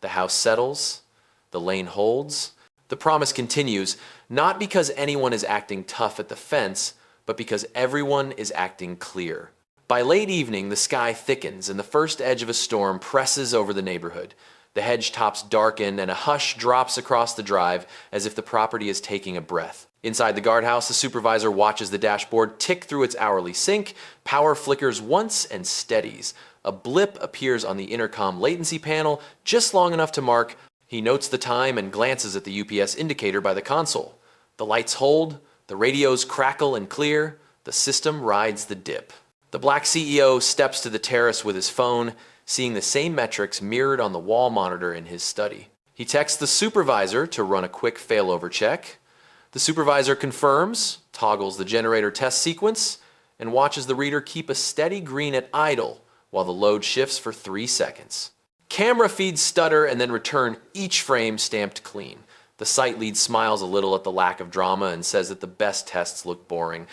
The house settles. The lane holds. The promise continues, not because anyone is acting tough at the fence, but because everyone is acting clear. By late evening, the sky thickens and the first edge of a storm presses over the neighborhood. The hedge tops darken and a hush drops across the drive as if the property is taking a breath. Inside the guardhouse, the supervisor watches the dashboard tick through its hourly sync. Power flickers once and steadies. A blip appears on the intercom latency panel, just long enough to mark. He notes the time and glances at the UPS indicator by the console. The lights hold, the radios crackle and clear, the system rides the dip. The black CEO steps to the terrace with his phone, seeing the same metrics mirrored on the wall monitor in his study. He texts the supervisor to run a quick failover check. The supervisor confirms, toggles the generator test sequence, and watches the reader keep a steady green at idle while the load shifts for 3 seconds. Camera feeds stutter and then return, each frame stamped clean. The site lead smiles a little at the lack of drama and says that the best tests look boring.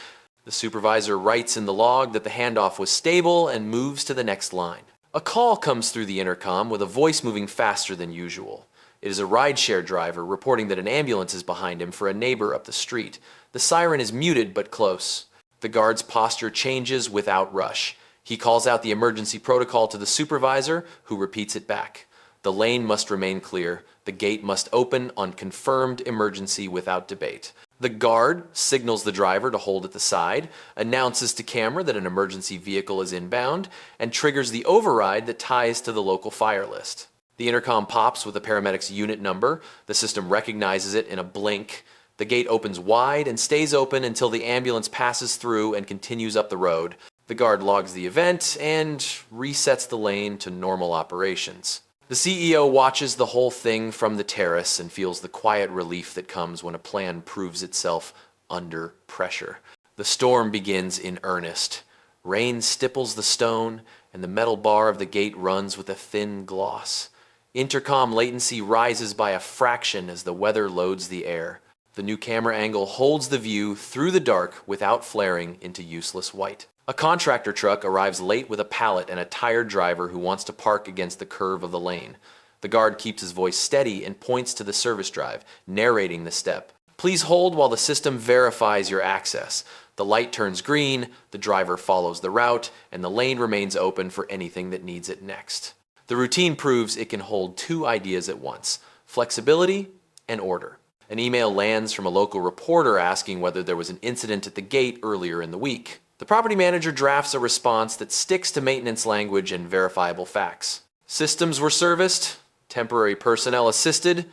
The supervisor writes in the log that the handoff was stable and moves to the next line. A call comes through the intercom with a voice moving faster than usual. It is a rideshare driver reporting that an ambulance is behind him for a neighbor up the street. The siren is muted but close. The guard's posture changes without rush. He calls out the emergency protocol to the supervisor, who repeats it back. The lane must remain clear. The gate must open on confirmed emergency without debate. The guard signals the driver to hold at the side, announces to camera that an emergency vehicle is inbound, and triggers the override that ties to the local fire list. The intercom pops with the paramedic's unit number. The system recognizes it in a blink. The gate opens wide and stays open until the ambulance passes through and continues up the road. The guard logs the event and resets the lane to normal operations. The CEO watches the whole thing from the terrace and feels the quiet relief that comes when a plan proves itself under pressure. The storm begins in earnest. Rain stipples the stone, and the metal bar of the gate runs with a thin gloss. Intercom latency rises by a fraction as the weather loads the air. The new camera angle holds the view through the dark without flaring into useless white. A contractor truck arrives late with a pallet and a tired driver who wants to park against the curve of the lane. The guard keeps his voice steady and points to the service drive, narrating the step. Please hold while the system verifies your access. The light turns green, the driver follows the route, and the lane remains open for anything that needs it next. The routine proves it can hold 2 ideas at once: flexibility and order. An email lands from a local reporter asking whether there was an incident at the gate earlier in the week. The property manager drafts a response that sticks to maintenance language and verifiable facts. Systems were serviced, temporary personnel assisted,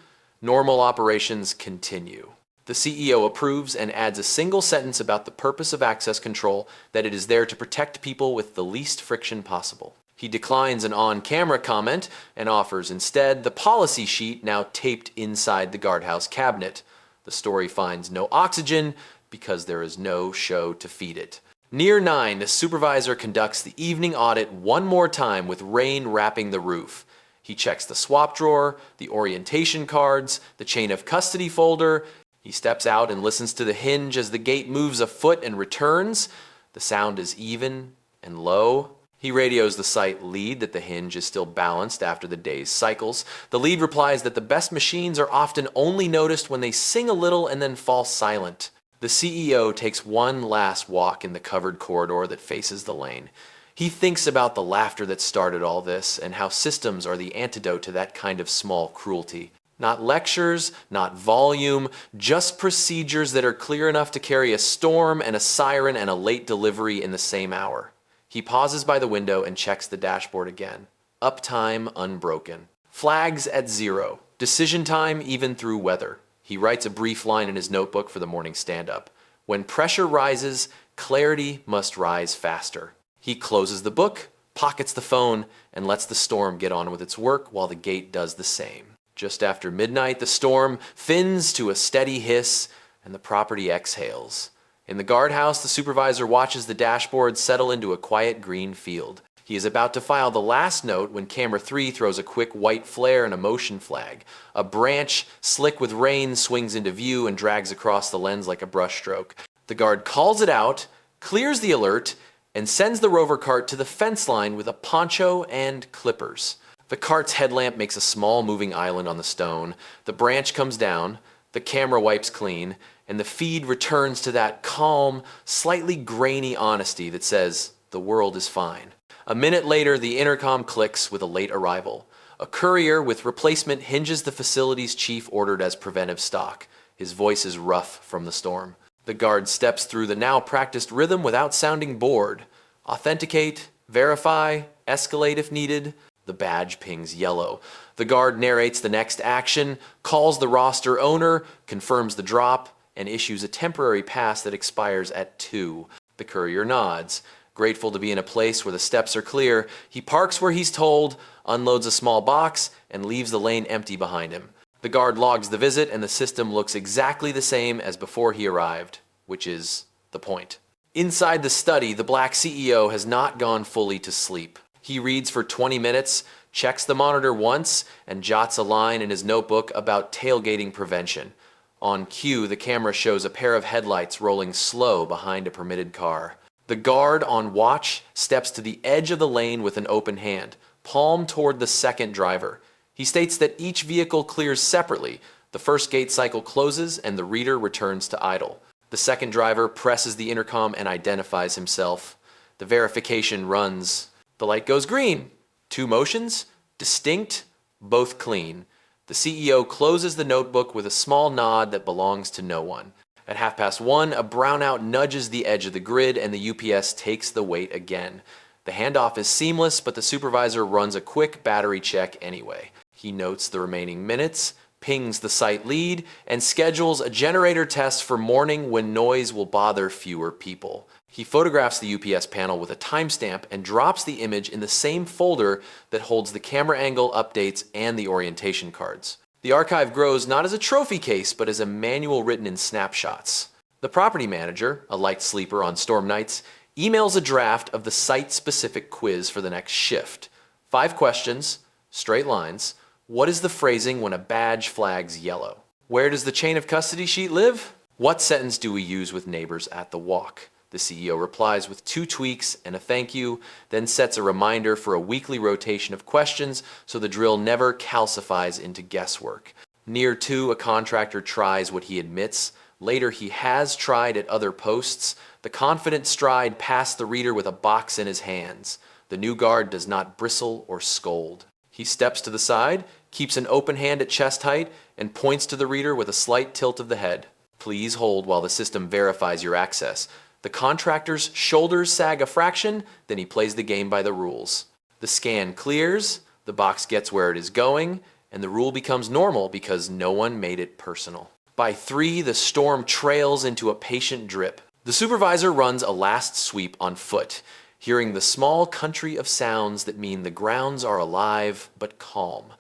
normal operations continue. The CEO approves and adds a single sentence about the purpose of access control, that it is there to protect people with the least friction possible. He declines an on-camera comment and offers instead the policy sheet now taped inside the guardhouse cabinet. The story finds no oxygen because there is no show to feed it. Near 9, the supervisor conducts the evening audit one more time with rain wrapping the roof. He checks the swap drawer, the orientation cards, the chain of custody folder. He steps out and listens to the hinge as the gate moves a foot and returns. The sound is even and low. He radios the site lead that the hinge is still balanced after the day's cycles. The lead replies that the best machines are often only noticed when they sing a little and then fall silent. The CEO takes one last walk in the covered corridor that faces the lane. He thinks about the laughter that started all this and how systems are the antidote to that kind of small cruelty. Not lectures, not volume, just procedures that are clear enough to carry a storm and a siren and a late delivery in the same hour. He pauses by the window and checks the dashboard again. Uptime unbroken. Flags at 0. Decision time even through weather. He writes a brief line in his notebook for the morning stand-up. When pressure rises, clarity must rise faster. He closes the book, pockets the phone, and lets the storm get on with its work while the gate does the same. Just after midnight, the storm thins to a steady hiss, and the property exhales. In the guardhouse, the supervisor watches the dashboard settle into a quiet green field. He is about to file the last note when camera 3 throws a quick white flare and a motion flag. A branch, slick with rain, swings into view and drags across the lens like a brushstroke. The guard calls it out, clears the alert, and sends the rover cart to the fence line with a poncho and clippers. The cart's headlamp makes a small moving island on the stone. The branch comes down, the camera wipes clean, and the feed returns to that calm, slightly grainy honesty that says, "The world is fine." A minute later, the intercom clicks with a late arrival. A courier with replacement hinges the facility's chief ordered as preventive stock. His voice is rough from the storm. The guard steps through the now practiced rhythm without sounding bored. Authenticate, verify, escalate if needed. The badge pings yellow. The guard narrates the next action, calls the roster owner, confirms the drop, and issues a temporary pass that expires at 2. The courier nods. Grateful to be in a place where the steps are clear, he parks where he's told, unloads a small box, and leaves the lane empty behind him. The guard logs the visit, and the system looks exactly the same as before he arrived, which is the point. Inside the study, the black CEO has not gone fully to sleep. He reads for 20 minutes, checks the monitor once, and jots a line in his notebook about tailgating prevention. On cue, the camera shows a pair of headlights rolling slow behind a permitted car. The guard on watch steps to the edge of the lane with an open hand, palm toward the second driver. He states that each vehicle clears separately. The first gate cycle closes and the reader returns to idle. The second driver presses the intercom and identifies himself. The verification runs. The light goes green. 2 motions, distinct, both clean. The CEO closes the notebook with a small nod that belongs to no one. At 1:30, a brownout nudges the edge of the grid and the UPS takes the weight again. The handoff is seamless, but the supervisor runs a quick battery check anyway. He notes the remaining minutes, pings the site lead, and schedules a generator test for morning when noise will bother fewer people. He photographs the UPS panel with a timestamp and drops the image in the same folder that holds the camera angle updates and the orientation cards. The archive grows not as a trophy case, but as a manual written in snapshots. The property manager, a light sleeper on storm nights, emails a draft of the site-specific quiz for the next shift. 5 questions, straight lines. What is the phrasing when a badge flags yellow? Where does the chain of custody sheet live? What sentence do we use with neighbors at the walk? The CEO replies with 2 tweaks and a thank you, then sets a reminder for a weekly rotation of questions so the drill never calcifies into guesswork. Near 2, a contractor tries what he admits. Later, he has tried at other posts. The confident stride past the reader with a box in his hands. The new guard does not bristle or scold. He steps to the side, keeps an open hand at chest height, and points to the reader with a slight tilt of the head. Please hold while the system verifies your access. The contractor's shoulders sag a fraction, then he plays the game by the rules. The scan clears, the box gets where it is going, and the rule becomes normal because no one made it personal. By 3, the storm trails into a patient drip. The supervisor runs a last sweep on foot, hearing the small country of sounds that mean the grounds are alive but calm.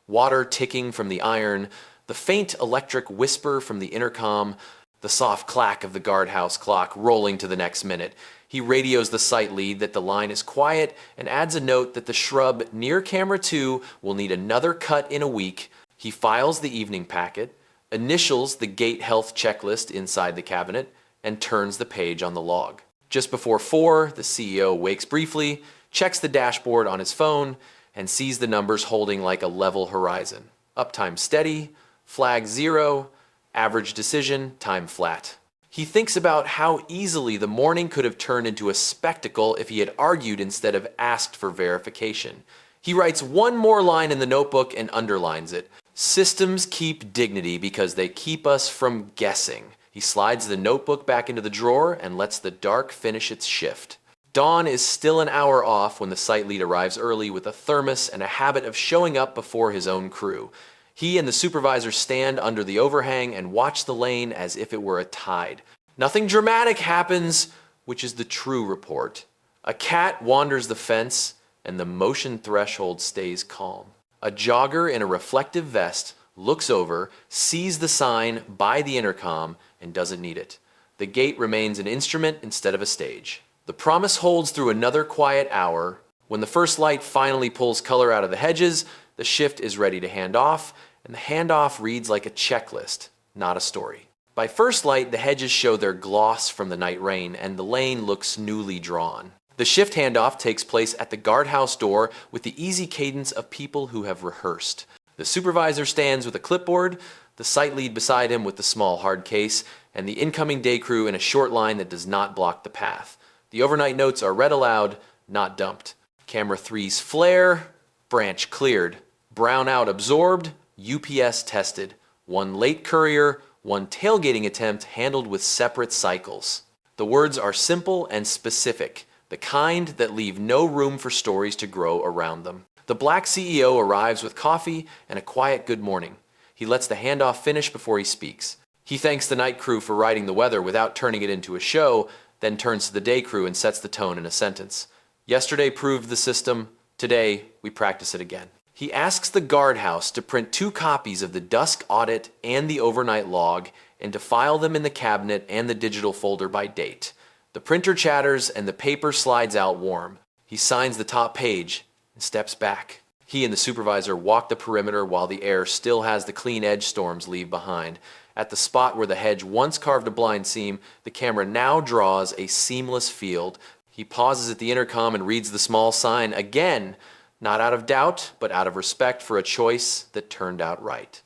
Water ticking from the iron, the faint electric whisper from the intercom, the soft clack of the guardhouse clock rolling to the next minute. He radios the site lead that the line is quiet and adds a note that the shrub near camera 2 will need another cut in a week. He files the evening packet, initials the gate health checklist inside the cabinet, and turns the page on the log. Just before 4, the CEO wakes briefly, checks the dashboard on his phone, and sees the numbers holding like a level horizon. Uptime steady, flag 0, average decision, time flat. He thinks about how easily the morning could have turned into a spectacle if he had argued instead of asked for verification. He writes 1 more line in the notebook and underlines it. Systems keep dignity because they keep us from guessing. He slides the notebook back into the drawer and lets the dark finish its shift. Dawn is still an hour off when the site lead arrives early with a thermos and a habit of showing up before his own crew. He and the supervisor stand under the overhang and watch the lane as if it were a tide. Nothing dramatic happens, which is the true report. A cat wanders the fence and the motion threshold stays calm. A jogger in a reflective vest looks over, sees the sign by the intercom, and doesn't need it. The gate remains an instrument instead of a stage. The promise holds through another quiet hour. When the first light finally pulls color out of the hedges, the shift is ready to hand off, and the handoff reads like a checklist, not a story. By first light, the hedges show their gloss from the night rain, and the lane looks newly drawn. The shift handoff takes place at the guardhouse door with the easy cadence of people who have rehearsed. The supervisor stands with a clipboard, the site lead beside him with the small hard case, and the incoming day crew in a short line that does not block the path. The overnight notes are read aloud, not dumped. Camera 3's flare, branch cleared. Brownout absorbed, UPS tested. One late courier, one tailgating attempt handled with separate cycles. The words are simple and specific, the kind that leave no room for stories to grow around them. The black CEO arrives with coffee and a quiet good morning. He lets the handoff finish before he speaks. He thanks the night crew for riding the weather without turning it into a show, then turns to the day crew and sets the tone in a sentence. Yesterday proved the system, today we practice it again. He asks the guardhouse to print 2 copies of the dusk audit and the overnight log and to file them in the cabinet and the digital folder by date. The printer chatters and the paper slides out warm. He signs the top page and steps back. He and the supervisor walk the perimeter while the air still has the clean edge storms leave behind. At the spot where the hedge once carved a blind seam, the camera now draws a seamless field. He pauses at the intercom and reads the small sign again, not out of doubt, but out of respect for a choice that turned out right.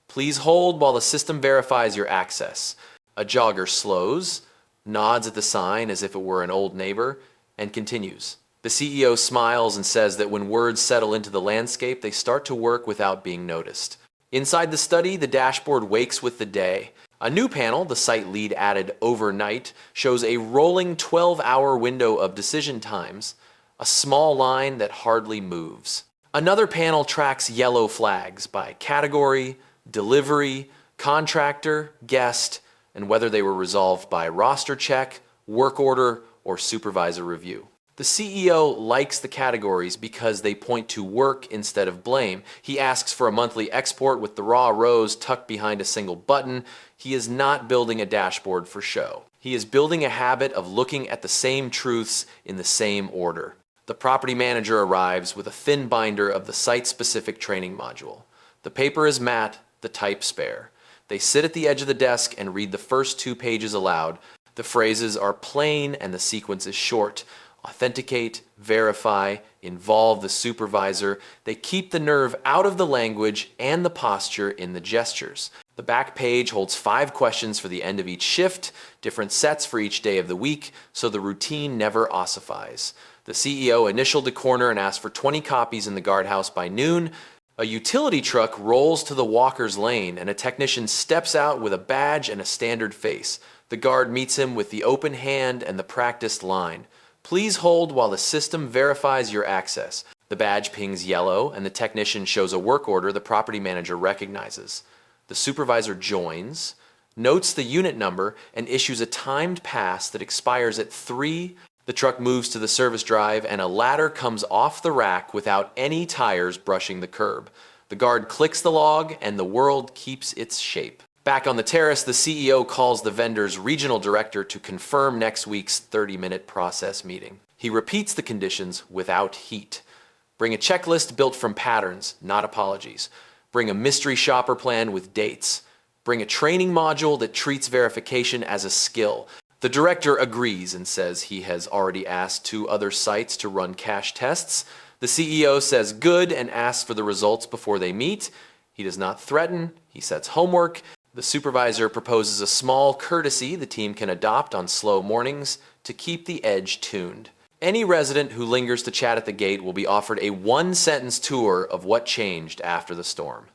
Please hold while the system verifies your access. A jogger slows, nods at the sign as if it were an old neighbor, and continues. The CEO smiles and says that when words settle into the landscape, they start to work without being noticed. Inside the study, the dashboard wakes with the day. A new panel, the site lead added overnight, shows a rolling 12-hour window of decision times, a small line that hardly moves. Another panel tracks yellow flags by category, delivery, contractor, guest, and whether they were resolved by roster check, work order, or supervisor review. The CEO likes the categories because they point to work instead of blame. He asks for a monthly export with the raw rows tucked behind a single button. He is not building a dashboard for show. He is building a habit of looking at the same truths in the same order. The property manager arrives with a thin binder of the site-specific training module. The paper is matte, the type spare. They sit at the edge of the desk and read the first 2 pages aloud. The phrases are plain and the sequence is short. Authenticate, verify, involve the supervisor. They keep the nerve out of the language and the posture in the gestures. The back page holds 5 questions for the end of each shift, different sets for each day of the week, so the routine never ossifies. The CEO initialed the corner and asked for 20 copies in the guardhouse by noon. A utility truck rolls to the walker's lane and a technician steps out with a badge and a standard face. The guard meets him with the open hand and the practiced line. Please hold while the system verifies your access. The badge pings yellow and the technician shows a work order the property manager recognizes. The supervisor joins, notes the unit number, and issues a timed pass that expires at 3. The truck moves to the service drive and a ladder comes off the rack without any tires brushing the curb. The guard clicks the log and the world keeps its shape. Back on the terrace, the CEO calls the vendor's regional director to confirm next week's 30-minute process meeting. He repeats the conditions without heat. Bring a checklist built from patterns, not apologies. Bring a mystery shopper plan with dates. Bring a training module that treats verification as a skill. The director agrees and says he has already asked 2 other sites to run cache tests. The CEO says good and asks for the results before they meet. He does not threaten, he sets homework. The supervisor proposes a small courtesy the team can adopt on slow mornings to keep the edge tuned. Any resident who lingers to chat at the gate will be offered a 1-sentence tour of what changed after the storm.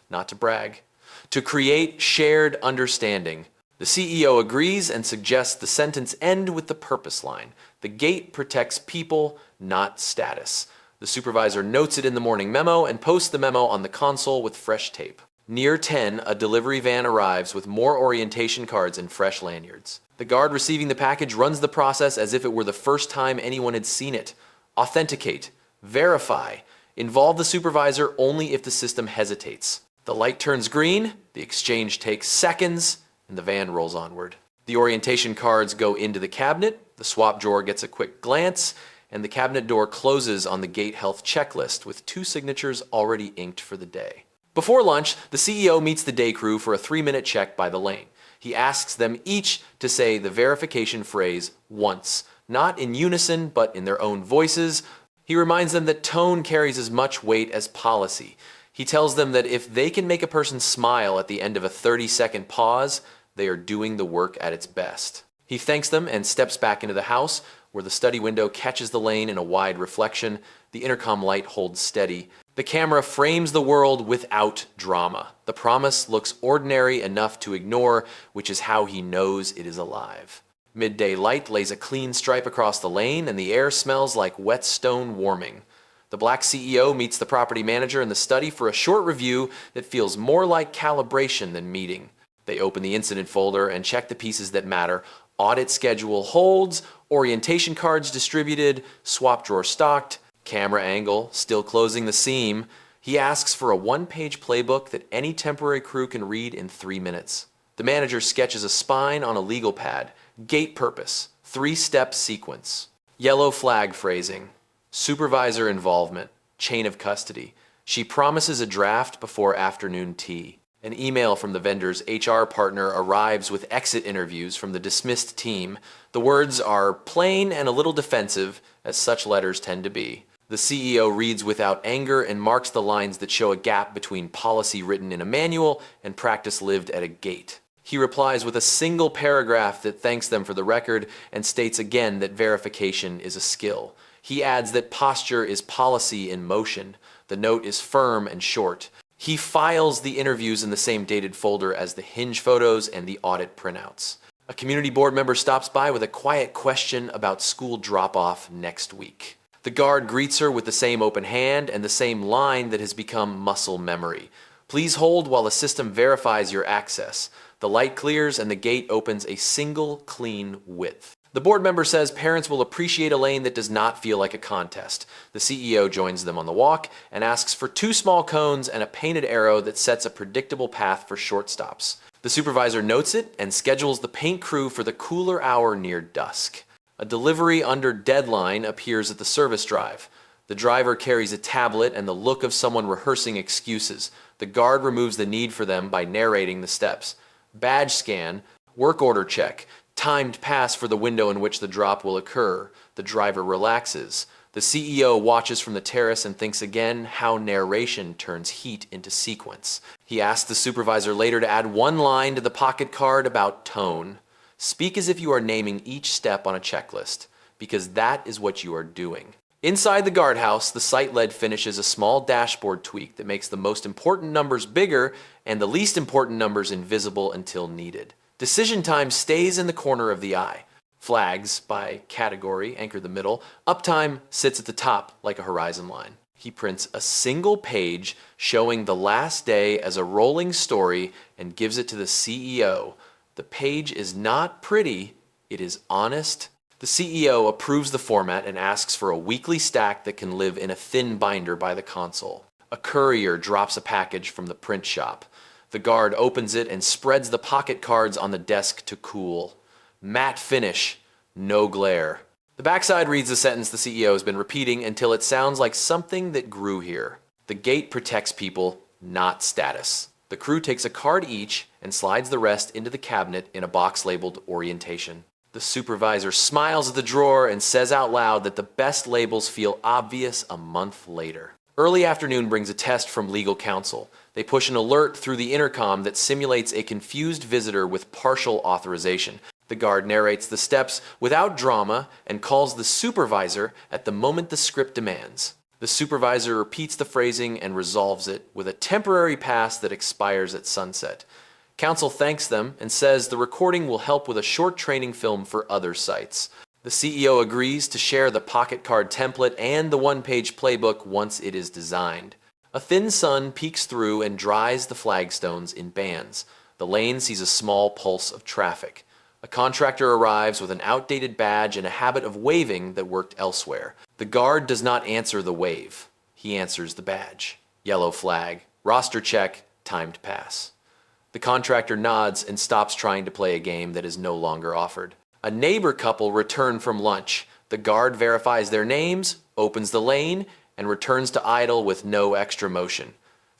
Not to brag. To create shared understanding. The CEO agrees and suggests the sentence end with the purpose line. The gate protects people, not status. The supervisor notes it in the morning memo and posts the memo on the console with fresh tape. Near 10, a delivery van arrives with more orientation cards and fresh lanyards. The guard receiving the package runs the process as if it were the first time anyone had seen it. Authenticate, verify, involve the supervisor only if the system hesitates. The light turns green, the exchange takes seconds, and the van rolls onward. The orientation cards go into the cabinet, the swap drawer gets a quick glance, and the cabinet door closes on the gate health checklist with 2 signatures already inked for the day. Before lunch, the CEO meets the day crew for a 3-minute check by the lane. He asks them each to say the verification phrase once, not in unison, but in their own voices. He reminds them that tone carries as much weight as policy. He tells them that if they can make a person smile at the end of a 30-second pause, they are doing the work at its best. He thanks them and steps back into the house, where the study window catches the lane in a wide reflection. The intercom light holds steady. The camera frames the world without drama. The promise looks ordinary enough to ignore, which is how he knows it is alive. Midday light lays a clean stripe across the lane, and the air smells like wet stone warming. The black CEO meets the property manager in the study for a short review that feels more like calibration than meeting. They open the incident folder and check the pieces that matter. Audit schedule holds, orientation cards distributed, swap drawer stocked, camera angle still closing the seam. He asks for a 1-page playbook that any temporary crew can read in 3 minutes. The manager sketches a spine on a legal pad, gate purpose, 3-step sequence, yellow flag phrasing, supervisor involvement, chain of custody. She promises a draft before afternoon tea. An email from the vendor's HR partner arrives with exit interviews from the dismissed team. The words are plain and a little defensive, as such letters tend to be. The CEO reads without anger and marks the lines that show a gap between policy written in a manual and practice lived at a gate. He replies with a single paragraph that thanks them for the record and states again that verification is a skill. He adds that posture is policy in motion. The note is firm and short. He files the interviews in the same dated folder as the hinge photos and the audit printouts. A community board member stops by with a quiet question about school drop-off next week. The guard greets her with the same open hand and the same line that has become muscle memory. Please hold while the system verifies your access. The light clears and the gate opens a single clean width. The board member says parents will appreciate a lane that does not feel like a contest. The CEO joins them on the walk and asks for 2 small cones and a painted arrow that sets a predictable path for shortstops. The supervisor notes it and schedules the paint crew for the cooler hour near dusk. A delivery under deadline appears at the service drive. The driver carries a tablet and the look of someone rehearsing excuses. The guard removes the need for them by narrating the steps. Badge scan, work order check, timed pass for the window in which the drop will occur. The driver relaxes. The CEO watches from the terrace and thinks again how narration turns heat into sequence. He asks the supervisor later to add 1 line to the pocket card about tone. Speak as if you are naming each step on a checklist, because that is what you are doing. Inside the guardhouse, the site lead finishes a small dashboard tweak that makes the most important numbers bigger and the least important numbers invisible until needed. Decision time stays in the corner of the eye. Flags, by category, anchor the middle. Uptime sits at the top like a horizon line. He prints a single page showing the last day as a rolling story and gives it to the CEO. The page is not pretty, it is honest. The CEO approves the format and asks for a weekly stack that can live in a thin binder by the console. A courier drops a package from the print shop. The guard opens it and spreads the pocket cards on the desk to cool. Matte finish, no glare. The backside reads the sentence the CEO has been repeating until it sounds like something that grew here. The gate protects people, not status. The crew takes a card each and slides the rest into the cabinet in a box labeled orientation. The supervisor smiles at the drawer and says out loud that the best labels feel obvious a month later. Early afternoon brings a test from legal counsel. They push an alert through the intercom that simulates a confused visitor with partial authorization. The guard narrates the steps without drama and calls the supervisor at the moment the script demands. The supervisor repeats the phrasing and resolves it with a temporary pass that expires at sunset. Counsel thanks them and says the recording will help with a short training film for other sites. The CEO agrees to share the pocket card template and the 1-page playbook once it is designed. A thin sun peeks through and dries the flagstones in bands. The lane sees a small pulse of traffic. A contractor arrives with an outdated badge and a habit of waving that worked elsewhere. The guard does not answer the wave. He answers the badge. Yellow flag. Roster check. Timed pass. The contractor nods and stops trying to play a game that is no longer offered. A neighbor couple return from lunch. The guard verifies their names, opens the lane, and returns to idle with no extra motion.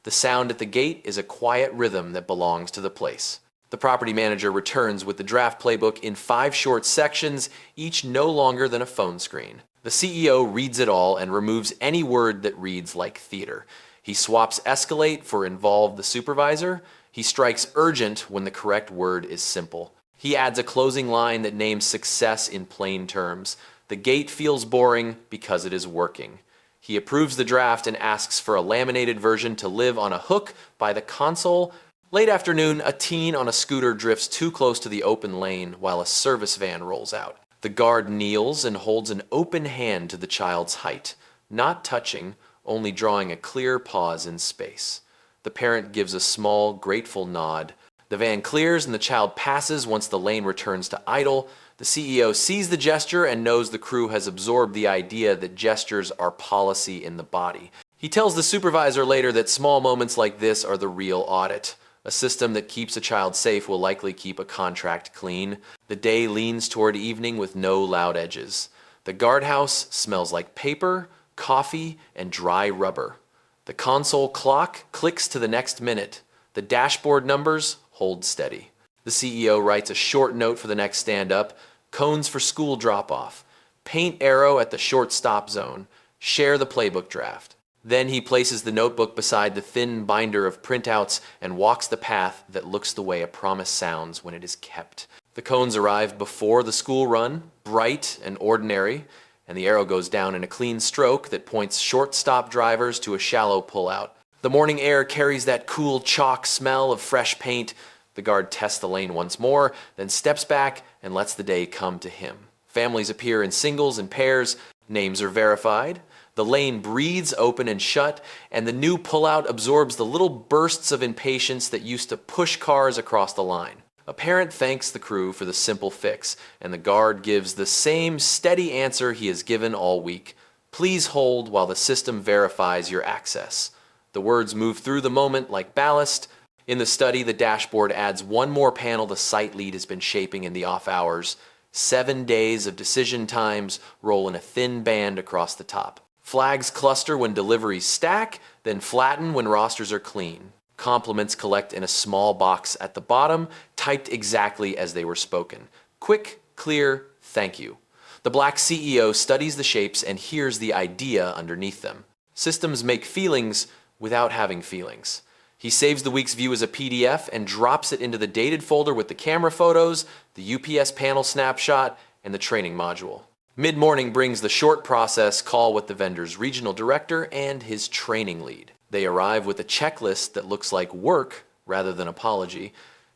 The sound at the gate is a quiet rhythm that belongs to the place. The property manager returns with the draft playbook in 5 short sections, each no longer than a phone screen. The CEO reads it all and removes any word that reads like theater. He swaps escalate for involve the supervisor. He strikes urgent when the correct word is simple. He adds a closing line that names success in plain terms. The gate feels boring because it is working. He approves the draft and asks for a laminated version to live on a hook by the console. Late afternoon, a teen on a scooter drifts too close to the open lane while a service van rolls out. The guard kneels and holds an open hand to the child's height, not touching, only drawing a clear pause in space. The parent gives a small, grateful nod. The van clears and the child passes once the lane returns to idle. The CEO sees the gesture and knows the crew has absorbed the idea that gestures are policy in the body. He tells the supervisor later that small moments like this are the real audit. A system that keeps a child safe will likely keep a contract clean. The day leans toward evening with no loud edges. The guardhouse smells like paper, coffee, and dry rubber. The console clock clicks to the next minute. The dashboard numbers hold steady. The CEO writes a short note for the next stand-up, cones for school drop-off, paint arrow at the short stop zone, share the playbook draft. Then he places the notebook beside the thin binder of printouts and walks the path that looks the way a promise sounds when it is kept. The cones arrive before the school run, bright and ordinary, and the arrow goes down in a clean stroke that points short-stop drivers to a shallow pullout. The morning air carries that cool chalk smell of fresh paint. The guard tests the lane once more, then steps back and lets the day come to him. Families appear in singles and pairs. Names are verified. The lane breathes open and shut, and the new pullout absorbs the little bursts of impatience that used to push cars across the line. A parent thanks the crew for the simple fix, and the guard gives the same steady answer he has given all week. Please hold while the system verifies your access. The words move through the moment like ballast. In the study, the dashboard adds one more panel the site lead has been shaping in the off hours. 7 days of decision times roll in a thin band across the top. Flags cluster when deliveries stack, then flatten when rosters are clean. Compliments collect in a small box at the bottom, typed exactly as they were spoken. Quick, clear, thank you. The black CEO studies the shapes and hears the idea underneath them. Systems make feelings without having feelings. He saves the week's view as a PDF and drops it into the dated folder with the camera photos, the UPS panel snapshot, and the training module. Mid-morning brings the short process call with the vendor's regional director and his training lead. They arrive with a checklist that looks like work rather than apology,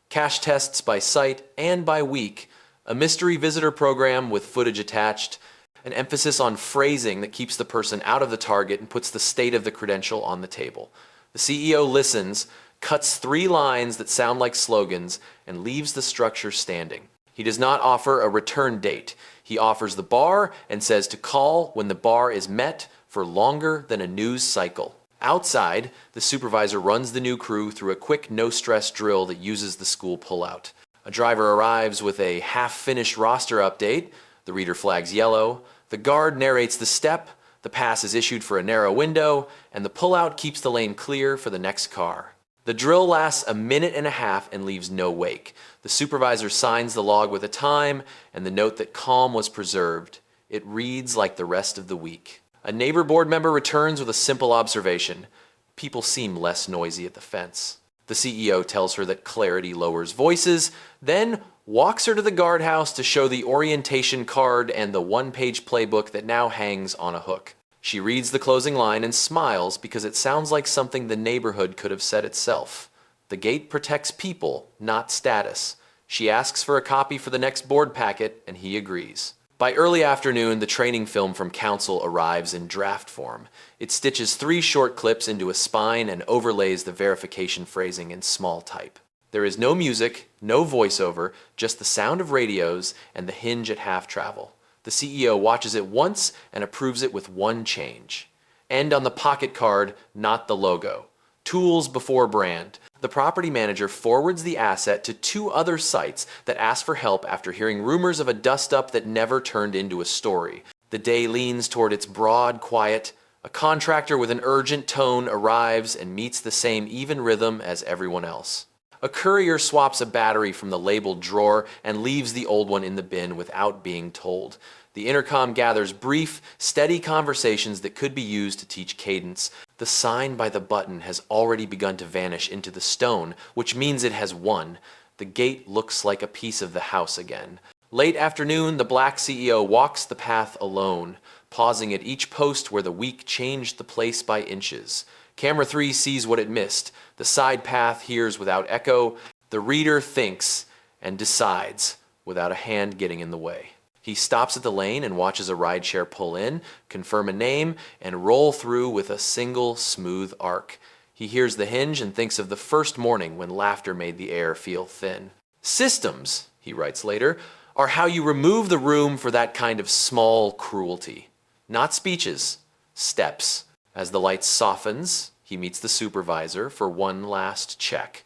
cash tests by site and by week, a mystery visitor program with footage attached, an emphasis on phrasing that keeps the person out of the target and puts the state of the credential on the table. The CEO listens, cuts 3 lines that sound like slogans, and leaves the structure standing. He does not offer a return date. He offers the bar and says to call when the bar is met for longer than a news cycle. Outside, the supervisor runs the new crew through a quick no-stress drill that uses the school pullout. A driver arrives with a half-finished roster update. The reader flags yellow. The guard narrates the step. The pass is issued for a narrow window, and the pullout keeps the lane clear for the next car. The drill lasts a minute and a half and leaves no wake. The supervisor signs the log with a time and the note that calm was preserved. It reads like the rest of the week. A neighbor board member returns with a simple observation. People seem less noisy at the fence. The CEO tells her that clarity lowers voices, then walks her to the guardhouse to show the orientation card and the one-page playbook that now hangs on a hook. She reads the closing line and smiles because it sounds like something the neighborhood could have said itself. The gate protects people, not status. She asks for a copy for the next board packet, and he agrees. By early afternoon, the training film from council arrives in draft form. It stitches 3 short clips into a spine and overlays the verification phrasing in small type. There is no music, no voiceover, just the sound of radios and the hinge at half travel. The CEO watches it once and approves it with one change. And on the pocket card, not the logo. Tools before brand. The property manager forwards the asset to 2 other sites that ask for help after hearing rumors of a dust-up that never turned into a story. The day leans toward its broad quiet. A contractor with an urgent tone arrives and meets the same even rhythm as everyone else. A courier swaps a battery from the labeled drawer and leaves the old one in the bin without being told. The intercom gathers brief, steady conversations that could be used to teach cadence. The sign by the button has already begun to vanish into the stone, which means it has won. The gate looks like a piece of the house again. Late afternoon, the black CEO walks the path alone, pausing at each post where the week changed the place by inches. Camera 3 sees what it missed. The side path hears without echo. The reader thinks and decides without a hand getting in the way. He stops at the lane and watches a rideshare pull in, confirm a name, and roll through with a single smooth arc. He hears the hinge and thinks of the first morning when laughter made the air feel thin. Systems, he writes later, are how you remove the room for that kind of small cruelty. Not speeches, steps. As the light softens, he meets the supervisor for one last check.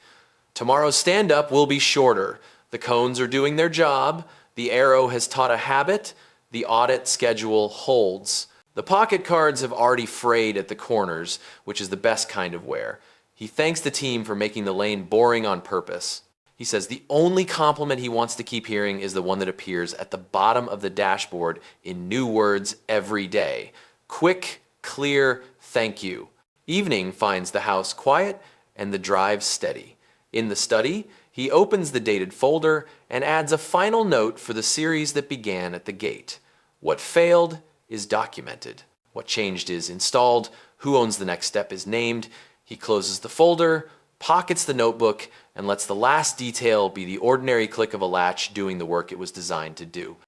Tomorrow's stand-up will be shorter. The cones are doing their job. The arrow has taught a habit. The audit schedule holds. The pocket cards have already frayed at the corners, which is the best kind of wear. He thanks the team for making the lane boring on purpose. He says the only compliment he wants to keep hearing is the one that appears at the bottom of the dashboard in new words every day. Quick, clear, thank you. Evening finds the house quiet and the drive steady. In the study, he opens the dated folder and adds a final note for the series that began at the gate. What failed is documented. What changed is installed. Who owns the next step is named. He closes the folder, pockets the notebook, and lets the last detail be the ordinary click of a latch doing the work it was designed to do.